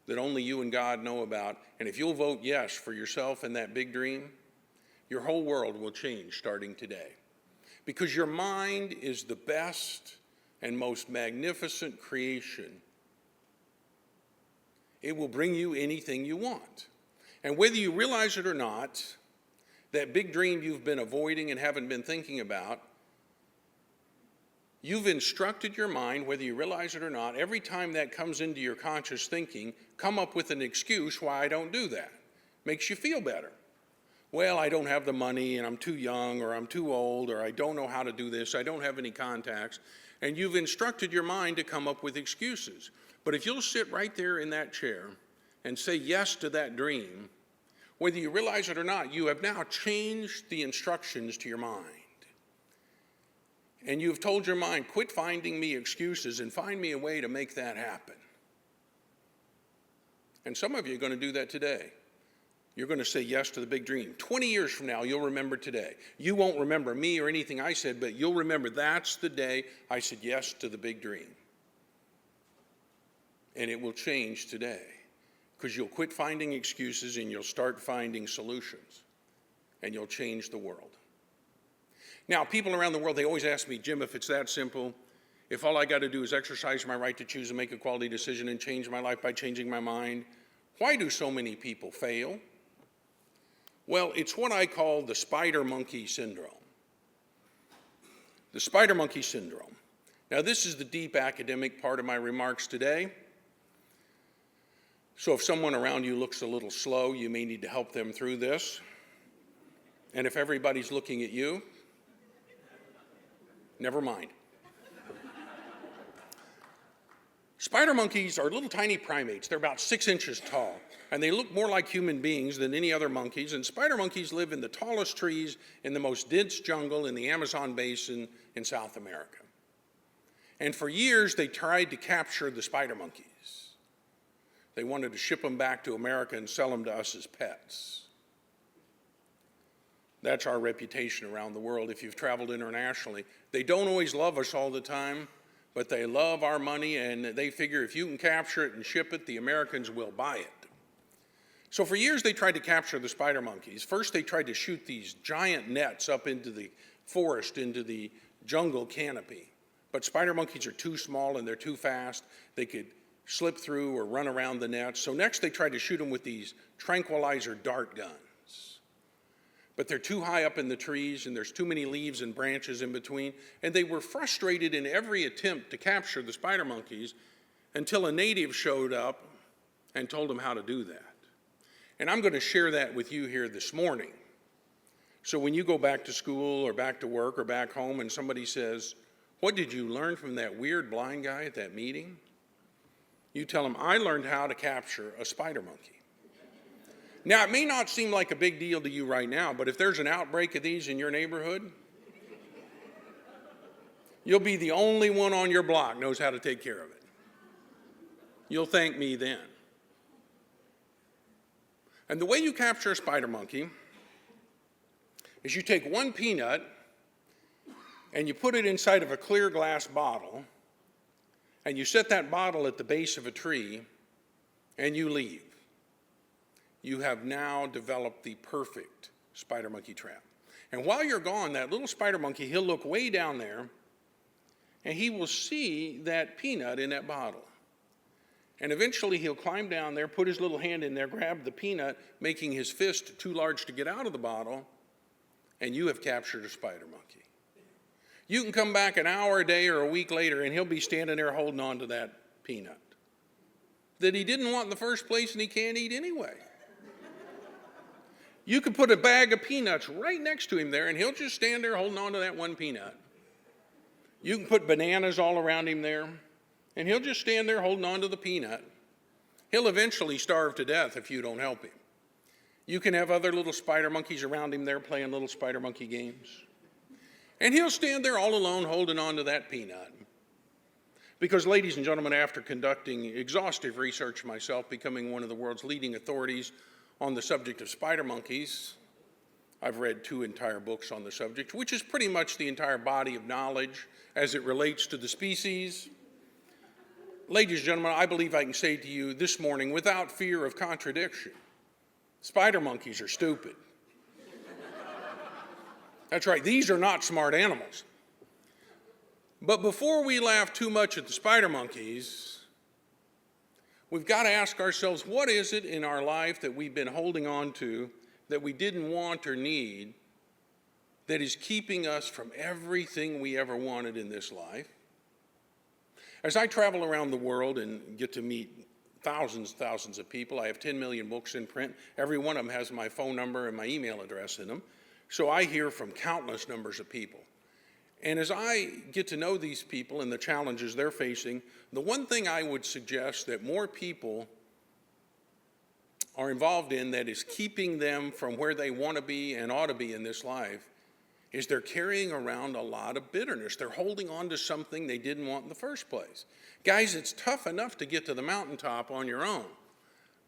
that only you and God know about, and if you'll vote yes for yourself and that big dream, your whole world will change starting today. Because your mind is the best and most magnificent creation. It will bring you anything you want. And whether you realize it or not, that big dream you've been avoiding and haven't been thinking about, you've instructed your mind, whether you realize it or not, every time that comes into your conscious thinking, come up with an excuse why I don't do that. Makes you feel better. Well, I don't have the money, and I'm too young, or I'm too old, or I don't know how to do this, I don't have any contacts. And you've instructed your mind to come up with excuses. But if you'll sit right there in that chair and say yes to that dream, whether you realize it or not, you have now changed the instructions to your mind. And you've told your mind, quit finding me excuses and find me a way to make that happen. And some of you are going to do that today. You're going to say yes to the big dream. 20 years from now, you'll remember today. You won't remember me or anything I said, but you'll remember that's the day I said yes to the big dream. And it will change today because you'll quit finding excuses and you'll start finding solutions. And you'll change the world. Now, people around the world, they always ask me, Jim, if it's that simple, if all I got to do is exercise my right to choose and make a quality decision and change my life by changing my mind, why do so many people fail? Well, it's what I call the spider monkey syndrome. The spider monkey syndrome. Now, this is the deep academic part of my remarks today. So if someone around you looks a little slow, you may need to help them through this. And if everybody's looking at you, never mind. Spider monkeys are little tiny primates. They're about 6 inches tall, and they look more like human beings than any other monkeys. And spider monkeys live in the tallest trees in the most dense jungle in the Amazon basin in South America. And for years, they tried to capture the spider monkeys. They wanted to ship them back to America and sell them to us as pets. That's our reputation around the world if you've traveled internationally. They don't always love us all the time, but they love our money, and they figure if you can capture it and ship it, the Americans will buy it. So for years, they tried to capture the spider monkeys. First, they tried to shoot these giant nets up into the forest, into the jungle canopy. But spider monkeys are too small and they're too fast. They could slip through or run around the nets. So next, they tried to shoot them with these tranquilizer dart guns. But they're too high up in the trees, and there's too many leaves and branches in between, and they were frustrated in every attempt to capture the spider monkeys until a native showed up and told them how to do that. And I'm going to share that with you here this morning. So when you go back to school or back to work or back home and somebody says, "What did you learn from that weird blind guy at that meeting?" You tell them, "I learned how to capture a spider monkey." Now, it may not seem like a big deal to you right now, but if there's an outbreak of these in your neighborhood, you'll be the only one on your block knows how to take care of it. You'll thank me then. And the way you capture a spider monkey is you take one peanut and you put it inside of a clear glass bottle, and you set that bottle at the base of a tree, and you leave. You have now developed the perfect spider monkey trap. And while you're gone, that little spider monkey, he'll look way down there, and he will see that peanut in that bottle. And eventually he'll climb down there, put his little hand in there, grab the peanut, making his fist too large to get out of the bottle, and you have captured a spider monkey. You can come back an hour, a day, or a week later, and he'll be standing there holding on to that peanut that he didn't want in the first place and he can't eat anyway. You could put a bag of peanuts right next to him there, and he'll just stand there holding on to that one peanut. You can put bananas all around him there, and he'll just stand there holding on to the peanut. He'll eventually starve to death if you don't help him. You can have other little spider monkeys around him there playing little spider monkey games. And he'll stand there all alone holding on to that peanut. Because, ladies and gentlemen, after conducting exhaustive research myself, becoming one of the world's leading authorities on the subject of spider monkeys, I've read 2 entire books on the subject, which is pretty much the entire body of knowledge as it relates to the species. Ladies and gentlemen, I believe I can say to you this morning, without fear of contradiction, spider monkeys are stupid. That's right, these are not smart animals. But before we laugh too much at the spider monkeys, we've got to ask ourselves, what is it in our life that we've been holding on to that we didn't want or need that is keeping us from everything we ever wanted in this life? As I travel around the world and get to meet thousands of people, I have 10 million books in print. Every one of them has my phone number and my email address in them. So I hear from countless numbers of people. And as I get to know these people and the challenges they're facing, the one thing I would suggest that more people are involved in that is keeping them from where they want to be and ought to be in this life is they're carrying around a lot of bitterness. They're holding on to something they didn't want in the first place. Guys, it's tough enough to get to the mountaintop on your own,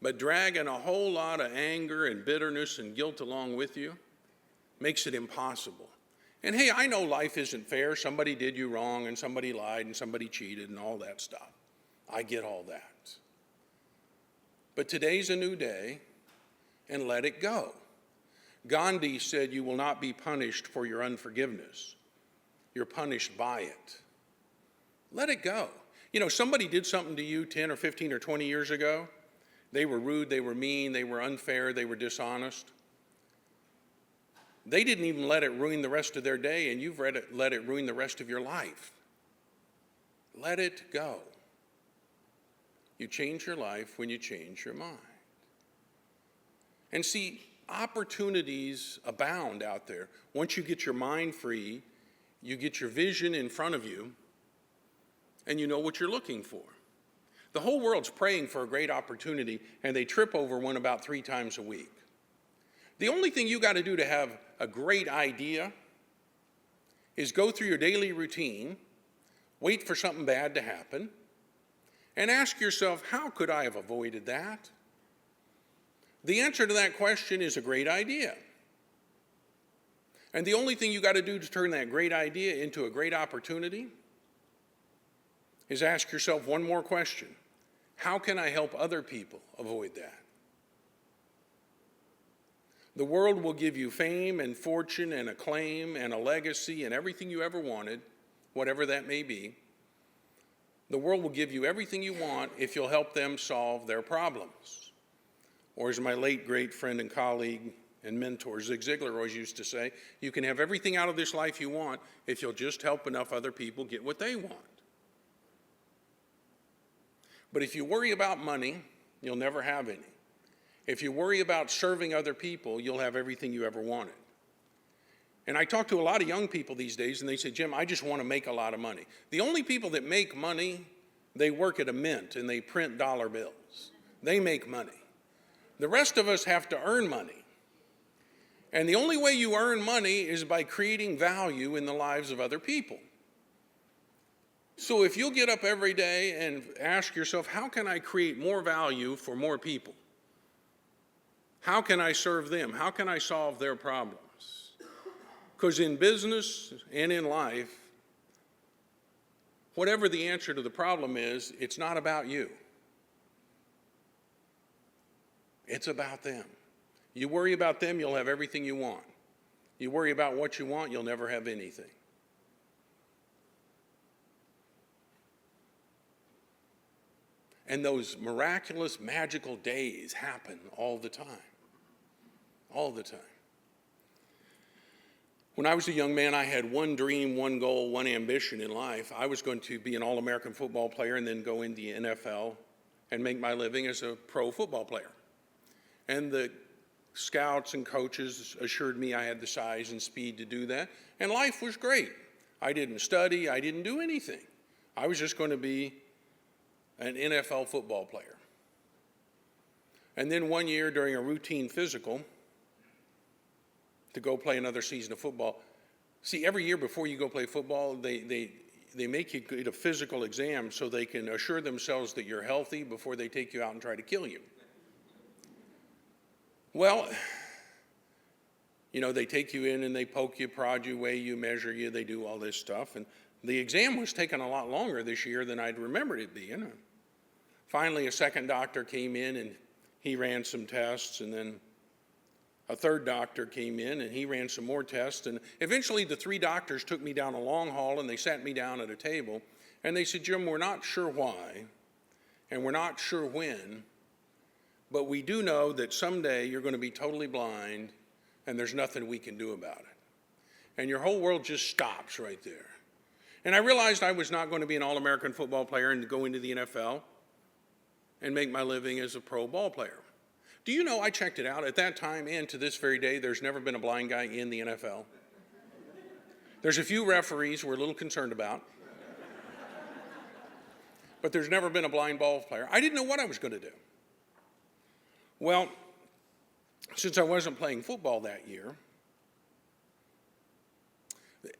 but dragging a whole lot of anger and bitterness and guilt along with you makes it impossible. And hey, I know life isn't fair. Somebody did you wrong, and somebody lied, and somebody cheated, and all that stuff. I get all that. But today's a new day, and let it go. Gandhi said, "You will not be punished for your unforgiveness. You're punished by it." Let it go. You know, somebody did something to you 10 or 15 or 20 years ago. They were rude, they were mean, they were unfair, they were dishonest. They didn't even let it ruin the rest of their day, and you've let it ruin the rest of your life. Let it go. You change your life when you change your mind. And see, opportunities abound out there. Once you get your mind free, you get your vision in front of you, and you know what you're looking for. The whole world's praying for a great opportunity, and they trip over one about 3 times a week. The only thing you got to do to have a great idea is go through your daily routine, wait for something bad to happen, and ask yourself, how could I have avoided that? The answer to that question is a great idea. And the only thing you got to do to turn that great idea into a great opportunity is ask yourself one more question. How can I help other people avoid that? The world will give you fame and fortune and acclaim and a legacy and everything you ever wanted, whatever that may be. The world will give you everything you want if you'll help them solve their problems. Or as my late great friend and colleague and mentor Zig Ziglar always used to say, you can have everything out of this life you want if you'll just help enough other people get what they want. But if you worry about money, you'll never have any. If you worry about serving other people, you'll have everything you ever wanted. And I talk to a lot of young people these days, and they say, Jim, I just want to make a lot of money. The only people that make money, they work at a mint, and they print dollar bills. They make money. The rest of us have to earn money. And the only way you earn money is by creating value in the lives of other people. So if you'll get up every day and ask yourself, how can I create more value for more people? How can I serve them? How can I solve their problems? Because in business and in life, whatever the answer to the problem is, it's not about you. It's about them. You worry about them, you'll have everything you want. You worry about what you want, you'll never have anything. And those miraculous, magical days happen all the time. All the time. When I was a young man, I had one dream, one goal, one ambition in life. I was going to be an All-American football player and then go in the NFL and make my living as a pro football player. And the scouts and coaches assured me I had the size and speed to do that. And life was great. I didn't study. I didn't do anything. I was just going to be an NFL football player. And then one year during a routine physical, to go play another season of football. See, every year before you go play football, they make you get a physical exam so they can assure themselves that you're healthy before they take you out and try to kill you. Well, you know, they take you in and they poke you, prod you, weigh you, measure you, they do all this stuff. And the exam was taking a lot longer this year than I'd remembered it being. Finally, a second doctor came in and he ran some tests, and then a third doctor came in and he ran some more tests, and eventually the 3 doctors took me down a long hall and they sat me down at a table and they said, Jim, we're not sure why and we're not sure when, but we do know that someday you're going to be totally blind and there's nothing we can do about it. And your whole world just stops right there. And I realized I was not going to be an All-American football player and go into the NFL and make my living as a pro ball player. Do you know, I checked it out, at that time and to this very day, there's never been a blind guy in the NFL. There's a few referees we're a little concerned about, but there's never been a blind ball player. I didn't know what I was going to do. Well, since I wasn't playing football that year,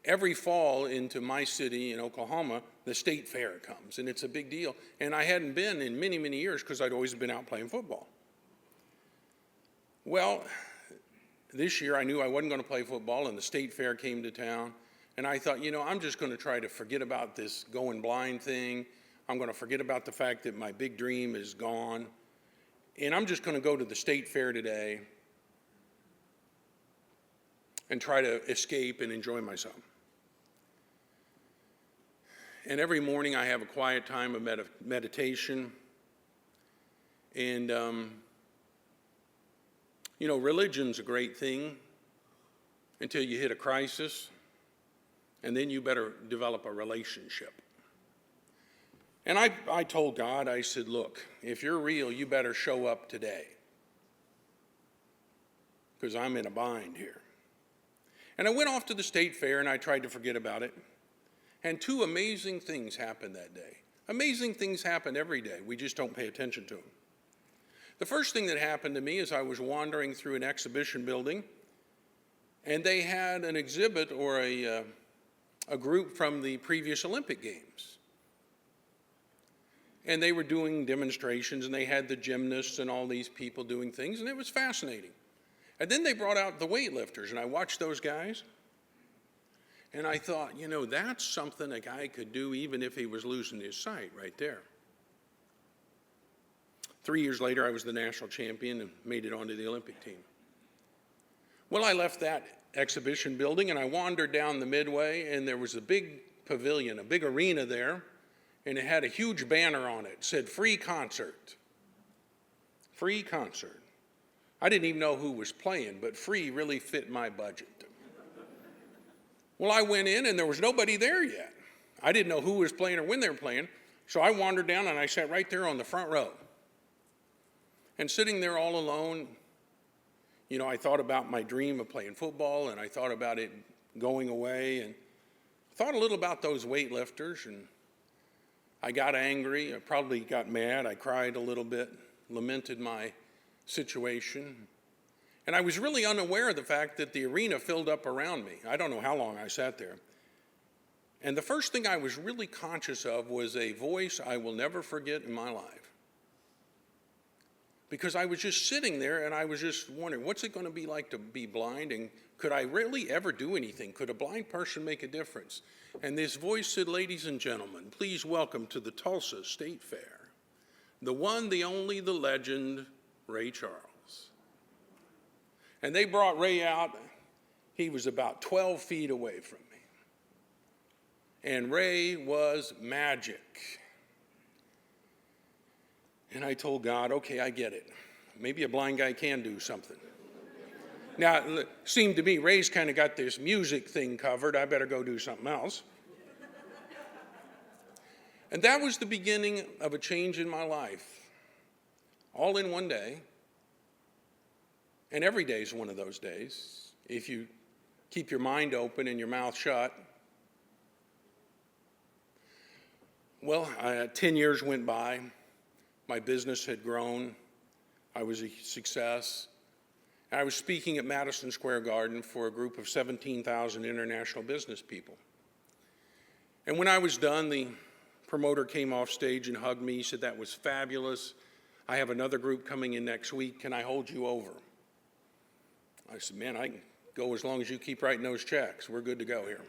every fall into my city in Oklahoma, the state fair comes, and it's a big deal. And I hadn't been in many, many years because I'd always been out playing football. Well, this year I knew I wasn't going to play football, and the state fair came to town. And I thought, I'm just going to try to forget about this going blind thing. I'm going to forget about the fact that my big dream is gone. And I'm just going to go to the state fair today and try to escape and enjoy myself. And every morning I have a quiet time of meditation. And, religion's a great thing until you hit a crisis. And then you better develop a relationship. And I told God, I said, look, if you're real, you better show up today, because I'm in a bind here. And I went off to the state fair and I tried to forget about it. And two amazing things happened that day. Amazing things happen every day. We just don't pay attention to them. The first thing that happened to me is I was wandering through an exhibition building, and they had an exhibit or a group from the previous Olympic Games. And they were doing demonstrations, and they had the gymnasts and all these people doing things, and it was fascinating. And then they brought out the weightlifters, and I watched those guys, and I thought, that's something a guy could do even if he was losing his sight right there. 3 years later, I was the national champion and made it onto the Olympic team. Well, I left that exhibition building and I wandered down the midway, and there was a big pavilion, a big arena there, and it had a huge banner on it. It said free concert. Free concert. I didn't even know who was playing, but free really fit my budget. Well, I went in and there was nobody there yet. I didn't know who was playing or when they were playing, so I wandered down and I sat right there on the front row. And sitting there all alone, I thought about my dream of playing football, and I thought about it going away, and thought a little about those weightlifters, and I got angry. I probably got mad. I cried a little bit, lamented my situation. And I was really unaware of the fact that the arena filled up around me. I don't know how long I sat there. And the first thing I was really conscious of was a voice I will never forget in my life. Because I was just sitting there and I was just wondering, what's it going to be like to be blind, and could I really ever do anything? Could a blind person make a difference? And this voice said, ladies and gentlemen, please welcome to the Tulsa State Fair, the one, the only, the legend, Ray Charles. And they brought Ray out. He was about 12 feet away from me. And Ray was magic. And I told God, okay, I get it. Maybe a blind guy can do something. Now, it seemed to me, Ray's kind of got this music thing covered. I better go do something else. And that was the beginning of a change in my life, all in one day. And every day is one of those days, if you keep your mind open and your mouth shut. Well, 10 years went by. My business had grown. I was a success. I was speaking at Madison Square Garden for a group of 17,000 international business people. And when I was done, the promoter came off stage and hugged me. He said, that was fabulous. I have another group coming in next week. Can I hold you over? I said, man, I can go as long as you keep writing those checks. We're good to go here.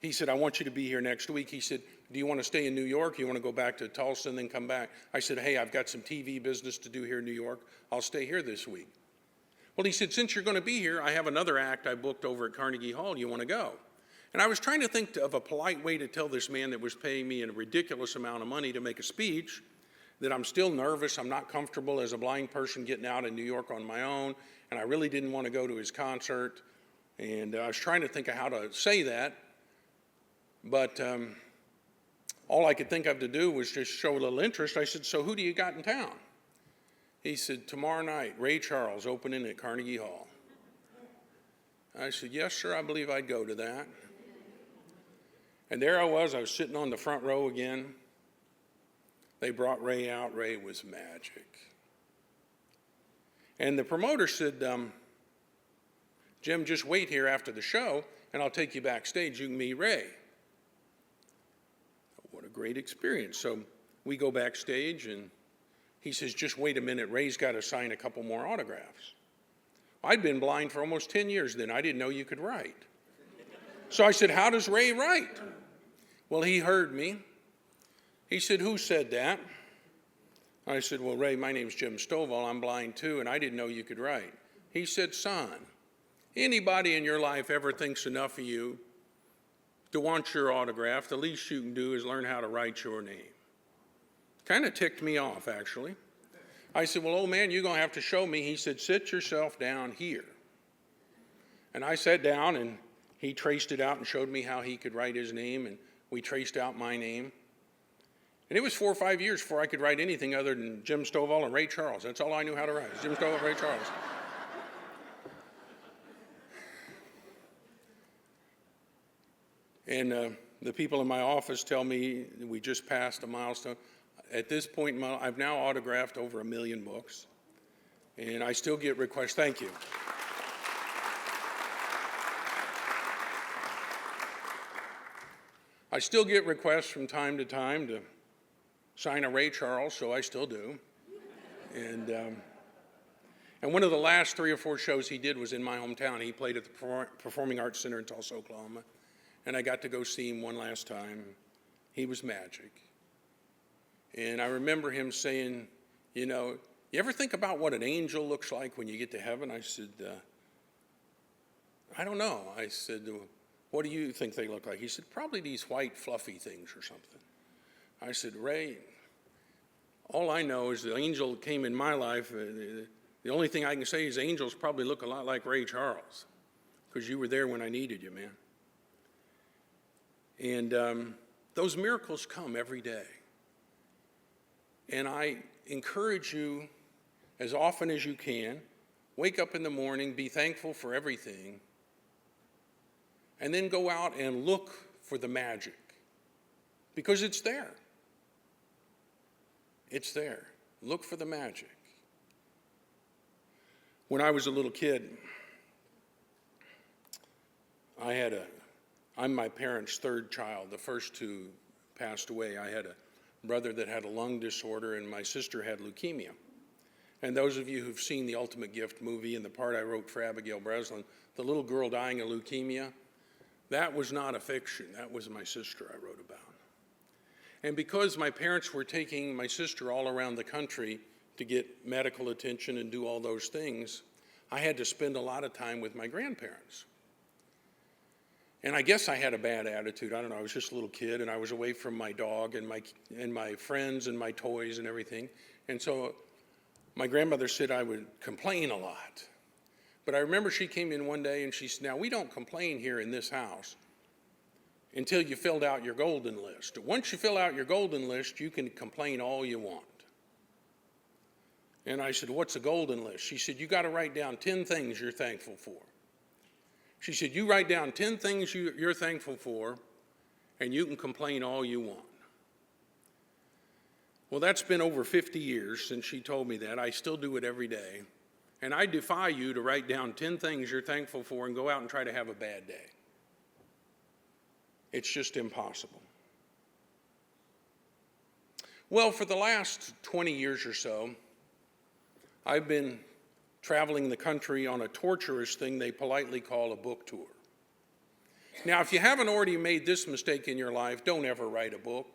He said, I want you to be here next week. He said, do you want to stay in New York? You want to go back to Tulsa and then come back? I said, hey, I've got some TV business to do here in New York. I'll stay here this week. Well, he said, since you're going to be here, I have another act I booked over at Carnegie Hall. You want to go? And I was trying to think of a polite way to tell this man that was paying me a ridiculous amount of money to make a speech that I'm still nervous. I'm not comfortable as a blind person getting out in New York on my own, and I really didn't want to go to his concert. And I was trying to think of how to say that. But all I could think of to do was just show a little interest. I said, so who do you got in town? He said, tomorrow night, Ray Charles opening at Carnegie Hall. I said, yes, sir, I believe I'd go to that. And there I was sitting on the front row again. They brought Ray out. Ray was magic. And the promoter said, Jim, just wait here after the show, and I'll take you backstage. You can meet Ray. What a great experience. So we go backstage, and he says, just wait a minute, Ray's got to sign a couple more autographs. I'd been blind for almost 10 years then. I didn't know you could write. So I said, how does Ray write? Well, he heard me. He said, who said that? I said, well, Ray, my name's Jim Stovall. I'm blind too, and I didn't know you could write. He said, son, anybody in your life ever thinks enough of you to want your autograph, the least you can do is learn how to write your name. Kind of ticked me off, actually. I said, well, old man, you're going to have to show me. He said, sit yourself down here. And I sat down, and he traced it out and showed me how he could write his name, and we traced out my name. And it was 4 or 5 years before I could write anything other than Jim Stovall and Ray Charles. That's all I knew how to write, Jim Stovall and Ray Charles. And the people in my office tell me we just passed a milestone. At this point in my life, I've now autographed over 1 million books, and I still get requests. Thank you. I still get requests from time to time to sign a Ray Charles, so I still do. And one of the last 3 or 4 shows he did was in my hometown. He played at the Performing Arts Center in Tulsa, Oklahoma, and I got to go see him one last time. He was magic. And I remember him saying, you know, you ever think about what an angel looks like when you get to heaven? I said, I don't know. I said, what do you think they look like? He said, probably these white fluffy things or something. I said, Ray, all I know is the angel that came in my life. The only thing I can say is angels probably look a lot like Ray Charles, because you were there when I needed you, man. And those miracles come every day. And I encourage you, as often as you can, wake up in the morning, be thankful for everything, and then go out and look for the magic, because it's there. It's there. Look for the magic. When I was a little kid, I'm my parents' 3rd child. The first 2 passed away. I had a brother that had a lung disorder, and my sister had leukemia. And those of you who've seen the Ultimate Gift movie and the part I wrote for Abigail Breslin, the little girl dying of leukemia, that was not a fiction. That was my sister I wrote about. And because my parents were taking my sister all around the country to get medical attention and do all those things, I had to spend a lot of time with my grandparents. And I guess I had a bad attitude. I don't know. I was just a little kid, and I was away from my dog and my friends and my toys and everything. And so my grandmother said I would complain a lot. But I remember she came in one day and she said, now, we don't complain here in this house until you filled out your golden list. Once you fill out your golden list, you can complain all you want. And I said, what's a golden list? She said, you got to write down 10 things you're thankful for. She said, you write down 10 things you're thankful for, and you can complain all you want. Well, that's been over 50 years since she told me that. I still do it every day. And I defy you to write down 10 things you're thankful for and go out and try to have a bad day. It's just impossible. Well, for the last 20 years or so, I've been traveling the country on a torturous thing they politely call a book tour. Now, if you haven't already made this mistake in your life, don't ever write a book.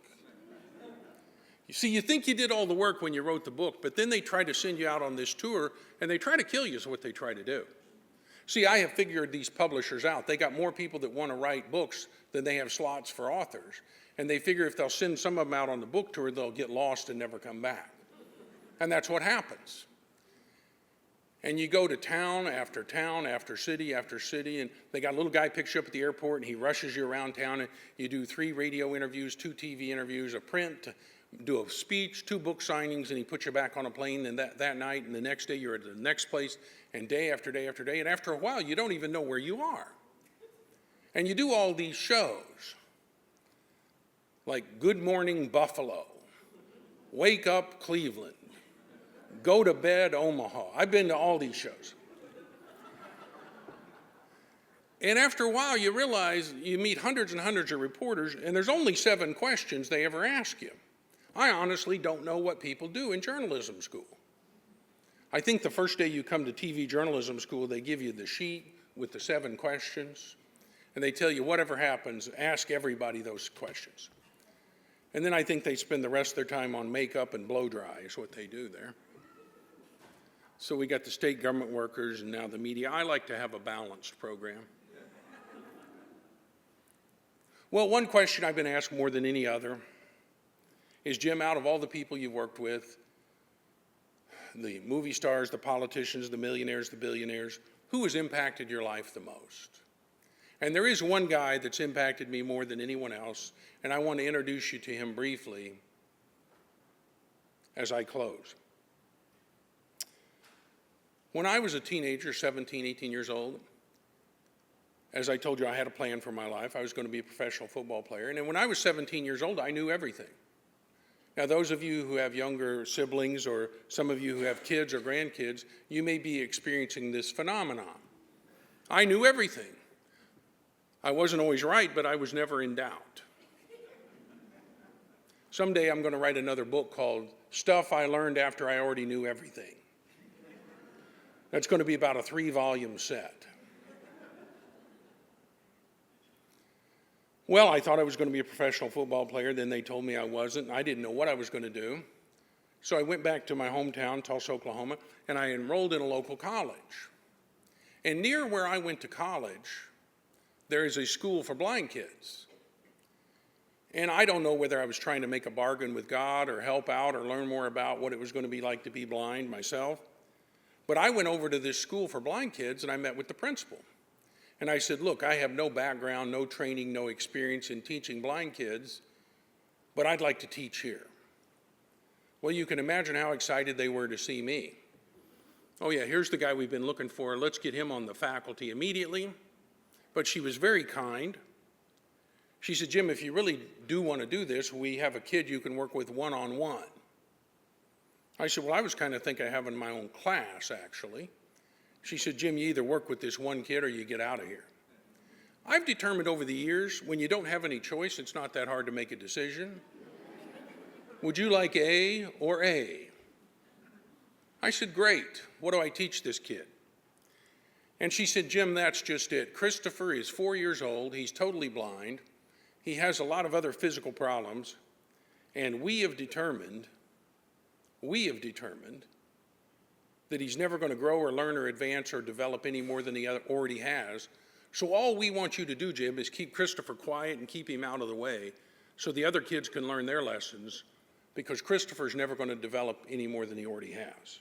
You see, you think you did all the work when you wrote the book, but then they try to send you out on this tour, and they try to kill you is what they try to do. See, I have figured these publishers out. They got more people that want to write books than they have slots for authors. And they figure if they'll send some of them out on the book tour, they'll get lost and never come back. And that's what happens. And you go to town after city after city, and they got a little guy picks you up at the airport, and he rushes you around town, and you do 3 radio interviews, 2 TV interviews, a print, do a speech, 2 book signings, and he puts you back on a plane, and that night, and the next day you're at the next place, and day after day after day, and after a while you don't even know where you are. And you do all these shows, like Good Morning Buffalo, Wake Up Cleveland, Go to Bed Omaha. I've been to all these shows. And after a while, you realize you meet hundreds and hundreds of reporters, and there's only 7 questions they ever ask you. I honestly don't know what people do in journalism school. I think the first day you come to TV journalism school, they give you the sheet with the 7 questions, and they tell you whatever happens, ask everybody those questions. And then I think they spend the rest of their time on makeup and blow dry is what they do there. So we got the state government workers and now the media. I like to have a balanced program. Well, one question I've been asked more than any other is, Jim, out of all the people you've worked with, the movie stars, the politicians, the millionaires, the billionaires, who has impacted your life the most? And there is one guy that's impacted me more than anyone else, and I want to introduce you to him briefly as I close. When I was a teenager, 17, 18 years old, as I told you, I had a plan for my life. I was going to be a professional football player. And then when I was 17 years old, I knew everything. Now, those of you who have younger siblings or some of you who have kids or grandkids, you may be experiencing this phenomenon. I knew everything. I wasn't always right, but I was never in doubt. Someday I'm going to write another book called Stuff I Learned After I Already Knew Everything. That's going to be about a 3-volume set. Well, I thought I was going to be a professional football player. Then they told me I wasn't. I didn't know what I was going to do. So I went back to my hometown, Tulsa, Oklahoma, and I enrolled in a local college. And near where I went to college, there is a school for blind kids. And I don't know whether I was trying to make a bargain with God or help out or learn more about what it was going to be like to be blind myself. But I went over to this school for blind kids and I met with the principal. And I said, look, I have no background, no training, no experience in teaching blind kids, but I'd like to teach here. Well, you can imagine how excited they were to see me. Oh yeah, here's the guy we've been looking for. Let's get him on the faculty immediately. But she was very kind. She said, Jim, if you really do want to do this, we have a kid you can work with one-on-one. I said, well, I was kind of thinking of having my own class, actually. She said, Jim, you either work with this one kid or you get out of here. I've determined over the years, when you don't have any choice, it's not that hard to make a decision. Would you like A or A? I said, great. What do I teach this kid? And she said, Jim, that's just it. Christopher is 4 years old. He's totally blind. He has a lot of other physical problems. And we have determined that he's never going to grow or learn or advance or develop any more than he already has. So all we want you to do, Jim, is keep Christopher quiet and keep him out of the way so the other kids can learn their lessons, because Christopher's never going to develop any more than he already has.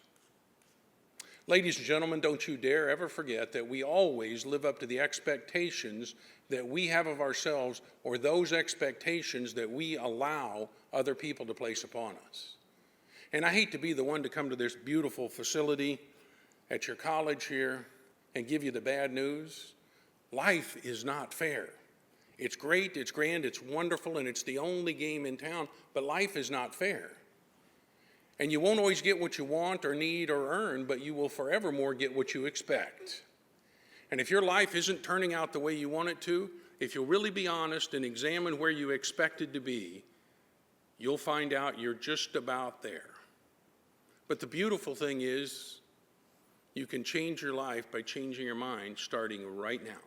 Ladies and gentlemen, don't you dare ever forget that we always live up to the expectations that we have of ourselves, or those expectations that we allow other people to place upon us. And I hate to be the one to come to this beautiful facility at your college here and give you the bad news. Life is not fair. It's great, it's grand, it's wonderful, and it's the only game in town, but life is not fair. And you won't always get what you want or need or earn, but you will forevermore get what you expect. And if your life isn't turning out the way you want it to, if you'll really be honest and examine where you expected to be, you'll find out you're just about there. But the beautiful thing is, you can change your life by changing your mind starting right now.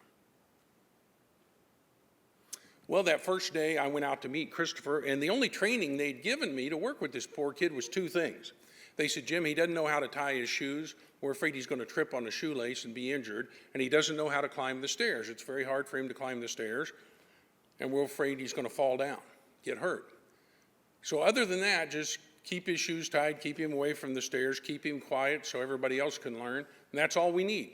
Well, that first day I went out to meet Christopher, and the only training they'd given me to work with this poor kid was 2 things. They said, Jim, he doesn't know how to tie his shoes. We're afraid he's going to trip on a shoelace and be injured, and he doesn't know how to climb the stairs. It's very hard for him to climb the stairs, and we're afraid he's going to fall down, get hurt. So other than that, just keep his shoes tied, keep him away from the stairs, keep him quiet so everybody else can learn, and that's all we need.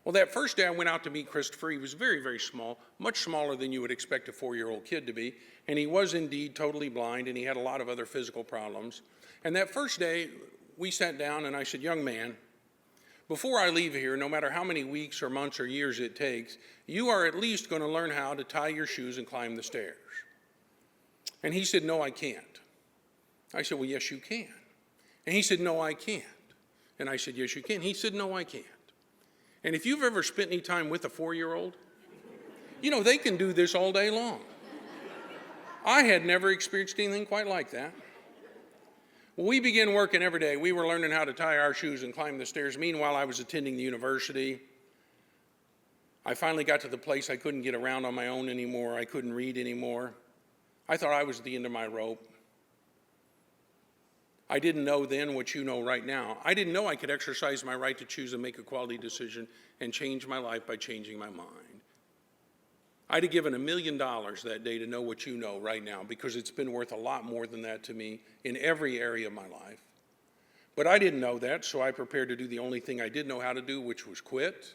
Well, that first day I went out to meet Christopher. He was very, very small, much smaller than you would expect a 4-year-old kid to be, and he was indeed totally blind, and he had a lot of other physical problems. And that first day, we sat down, and I said, young man, before I leave here, no matter how many weeks or months or years it takes, you are at least going to learn how to tie your shoes and climb the stairs. And he said, no, I can't. I said, well, yes, you can. And he said, no, I can't. And I said, yes, you can. He said, no, I can't. And if you've ever spent any time with a 4-year-old, you know, they can do this all day long. I had never experienced anything quite like that. Well, we began working every day. We were learning how to tie our shoes and climb the stairs. Meanwhile, I was attending the university. I finally got to the place I couldn't get around on my own anymore. I couldn't read anymore. I thought I was at the end of my rope. I didn't know then what you know right now. I didn't know I could exercise my right to choose and make a quality decision and change my life by changing my mind. I'd have given $1 million that day to know what you know right now, because it's been worth a lot more than that to me in every area of my life. But I didn't know that, so I prepared to do the only thing I did know how to do, which was quit.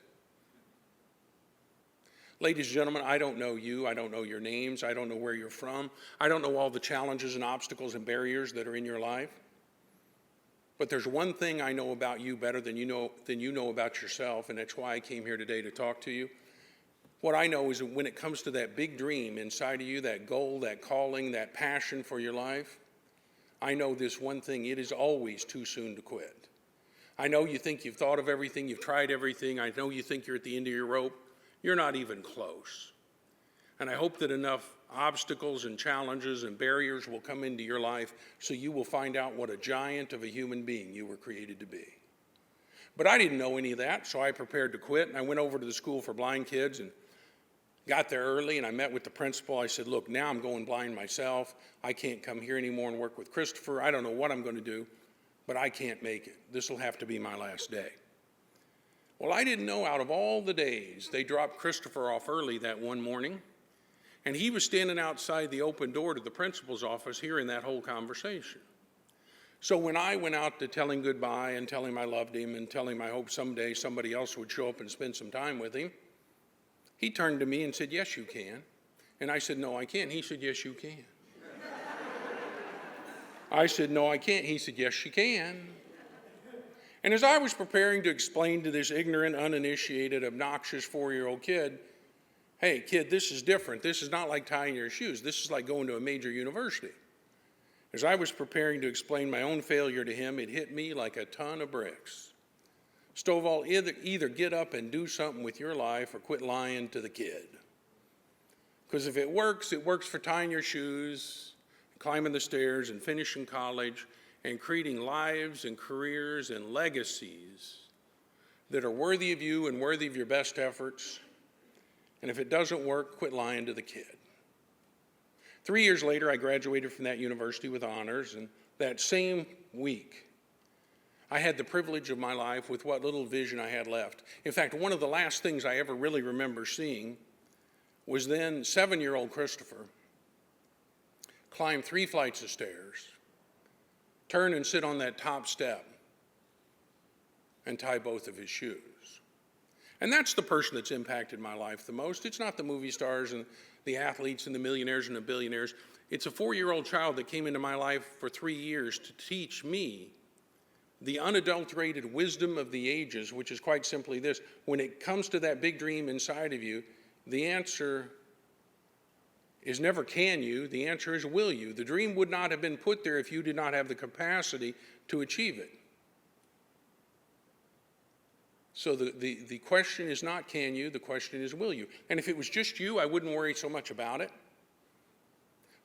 Ladies and gentlemen, I don't know you. I don't know your names. I don't know where you're from. I don't know all the challenges and obstacles and barriers that are in your life. But there's one thing I know about you better than you know about yourself, and that's why I came here today to talk to you. What I know is that when it comes to that big dream inside of you, that goal, that calling, that passion for your life, I know this one thing: it is always too soon to quit. I know you think you've thought of everything, you've tried everything. I know you think you're at the end of your rope. You're not even close. And I hope that enough obstacles and challenges and barriers will come into your life so you will find out what a giant of a human being you were created to be. But I didn't know any of that, so I prepared to quit, and I went over to the school for blind kids and got there early, and I met with the principal. I said, look, now I'm going blind myself. I can't come here anymore and work with Christopher. I don't know what I'm going to do, but I can't make it. This will have to be my last day. Well, I didn't know, out of all the days, they dropped Christopher off early that one morning, and he was standing outside the open door to the principal's office hearing that whole conversation. So when I went out to tell him goodbye and tell him I loved him and tell him I hope someday somebody else would show up and spend some time with him, he turned to me and said, yes, you can. And I said, no, I can't. He said, yes, you can. I said, no, I can't. He said, yes, you can. And as I was preparing to explain to this ignorant, uninitiated, obnoxious 4-year-old kid, hey, kid, this is different. This is not like tying your shoes. This is like going to a major university. As I was preparing to explain my own failure to him, it hit me like a ton of bricks. Stovall, either get up and do something with your life or quit lying to the kid. Because if it works for tying your shoes, climbing the stairs, and finishing college, and creating lives and careers and legacies that are worthy of you and worthy of your best efforts. And if it doesn't work, quit lying to the kid. 3 years later, I graduated from that university with honors, and that same week, I had the privilege of my life with what little vision I had left. In fact, one of the last things I ever really remember seeing was then 7-year-old Christopher climb 3 flights of stairs, turn and sit on that top step, and tie both of his shoes. And that's the person that's impacted my life the most. It's not the movie stars and the athletes and the millionaires and the billionaires. It's a 4-year-old child that came into my life for 3 years to teach me the unadulterated wisdom of the ages, which is quite simply this: when it comes to that big dream inside of you, the answer is never can you, the answer is will you. The dream would not have been put there if you did not have the capacity to achieve it. So the question is not can you, the question is will you. And if it was just you, I wouldn't worry so much about it.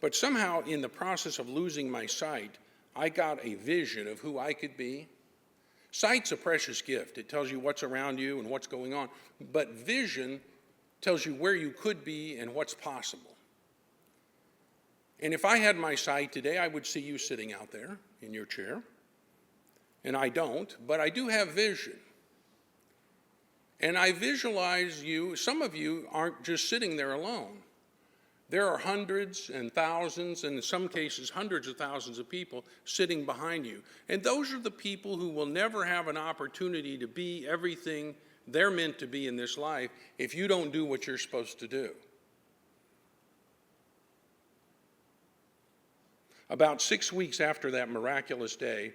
But somehow in the process of losing my sight, I got a vision of who I could be. Sight's a precious gift. It tells you what's around you and what's going on. But vision tells you where you could be and what's possible. And if I had my sight today, I would see you sitting out there in your chair. And I don't, but I do have vision. And I visualize you. Some of you aren't just sitting there alone. There are hundreds and thousands, and in some cases hundreds of thousands of people sitting behind you. And those are the people who will never have an opportunity to be everything they're meant to be in this life if you don't do what you're supposed to do. About 6 weeks after that miraculous day,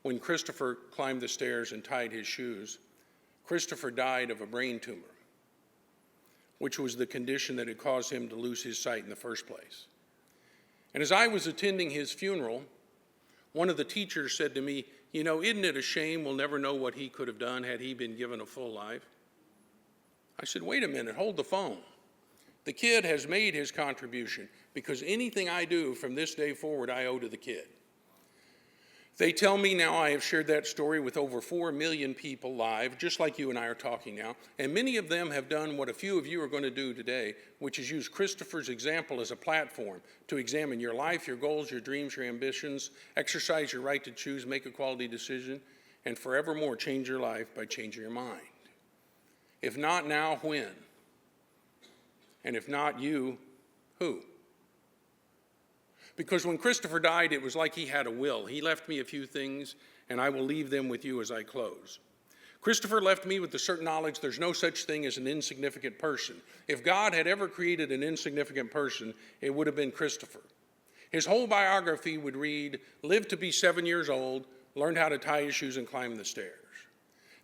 when Christopher climbed the stairs and tied his shoes, Christopher died of a brain tumor, which was the condition that had caused him to lose his sight in the first place. And as I was attending his funeral, one of the teachers said to me, you know, isn't it a shame we'll never know what he could have done had he been given a full life? I said, wait a minute, hold the phone. The kid has made his contribution because anything I do from this day forward, I owe to the kid. They tell me now I have shared that story with over 4 million people live, just like you and I are talking now, and many of them have done what a few of you are going to do today, which is use Christopher's example as a platform to examine your life, your goals, your dreams, your ambitions, exercise your right to choose, make a quality decision, and forevermore change your life by changing your mind. If not now, when? And if not you, who? Because when Christopher died, it was like he had a will. He left me a few things, and I will leave them with you as I close. Christopher left me with the certain knowledge there's no such thing as an insignificant person. If God had ever created an insignificant person, it would have been Christopher. His whole biography would read, lived to be 7 years old, learned how to tie his shoes and climb the stairs.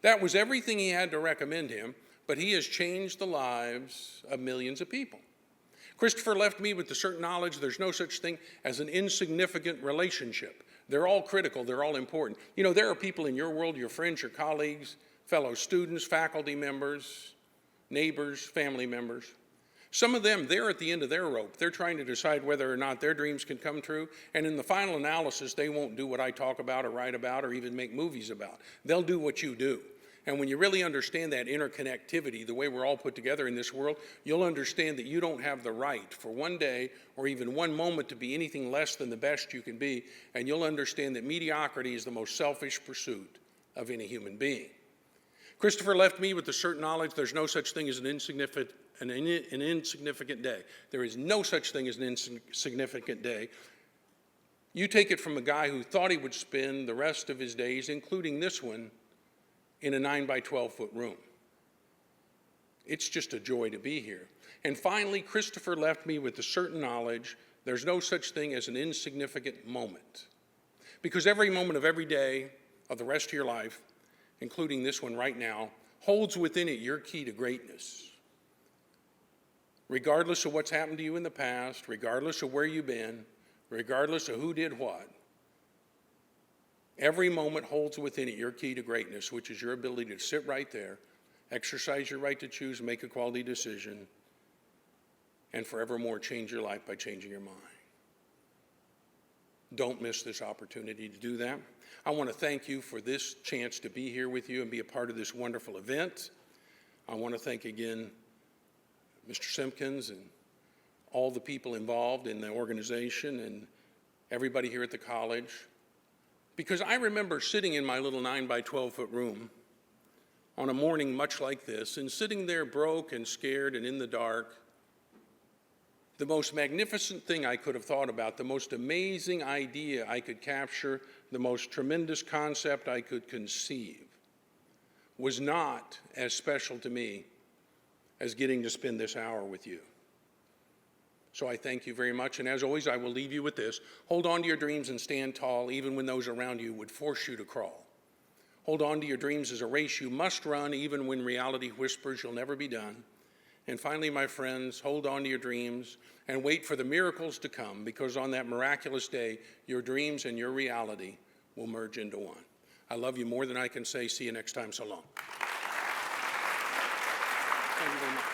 That was everything he had to recommend him, but he has changed the lives of millions of people. Christopher left me with the certain knowledge there's no such thing as an insignificant relationship. They're all critical, they're all important. You know, there are people in your world, your friends, your colleagues, fellow students, faculty members, neighbors, family members. Some of them, they're at the end of their rope. They're trying to decide whether or not their dreams can come true. And in the final analysis, they won't do what I talk about or write about or even make movies about. They'll do what you do. And when you really understand that interconnectivity, the way we're all put together in this world, you'll understand that you don't have the right for one day or even one moment to be anything less than the best you can be. And you'll understand that mediocrity is the most selfish pursuit of any human being. Christopher left me with the certain knowledge there's no such thing as an insignificant day. There is no such thing as an insignificant day. You take it from a guy who thought he would spend the rest of his days, including this one, in a 9 by 12 foot room. It's just a joy to be here. And finally, Christopher left me with the certain knowledge there's no such thing as an insignificant moment. Because every moment of every day of the rest of your life, including this one right now, holds within it your key to greatness. Regardless of what's happened to you in the past, regardless of where you've been, regardless of who did what, every moment holds within it your key to greatness, which is your ability to sit right there, exercise your right to choose, make a quality decision, and forevermore change your life by changing your mind. Don't miss this opportunity to do that. I want to thank you for this chance to be here with you and be a part of this wonderful event. I want to thank again Mr. Simpkins and all the people involved in the organization and everybody here at the college. Because I remember sitting in my little 9 by 12 foot room on a morning much like this and sitting there broke and scared and in the dark. The most magnificent thing I could have thought about, the most amazing idea I could capture, the most tremendous concept I could conceive was not as special to me as getting to spend this hour with you. So I thank you very much, and as always, I will leave you with this. Hold on to your dreams and stand tall, even when those around you would force you to crawl. Hold on to your dreams as a race you must run, even when reality whispers you'll never be done. And finally, my friends, hold on to your dreams and wait for the miracles to come, because on that miraculous day, your dreams and your reality will merge into one. I love you more than I can say. See you next time. So long. Thank you very much.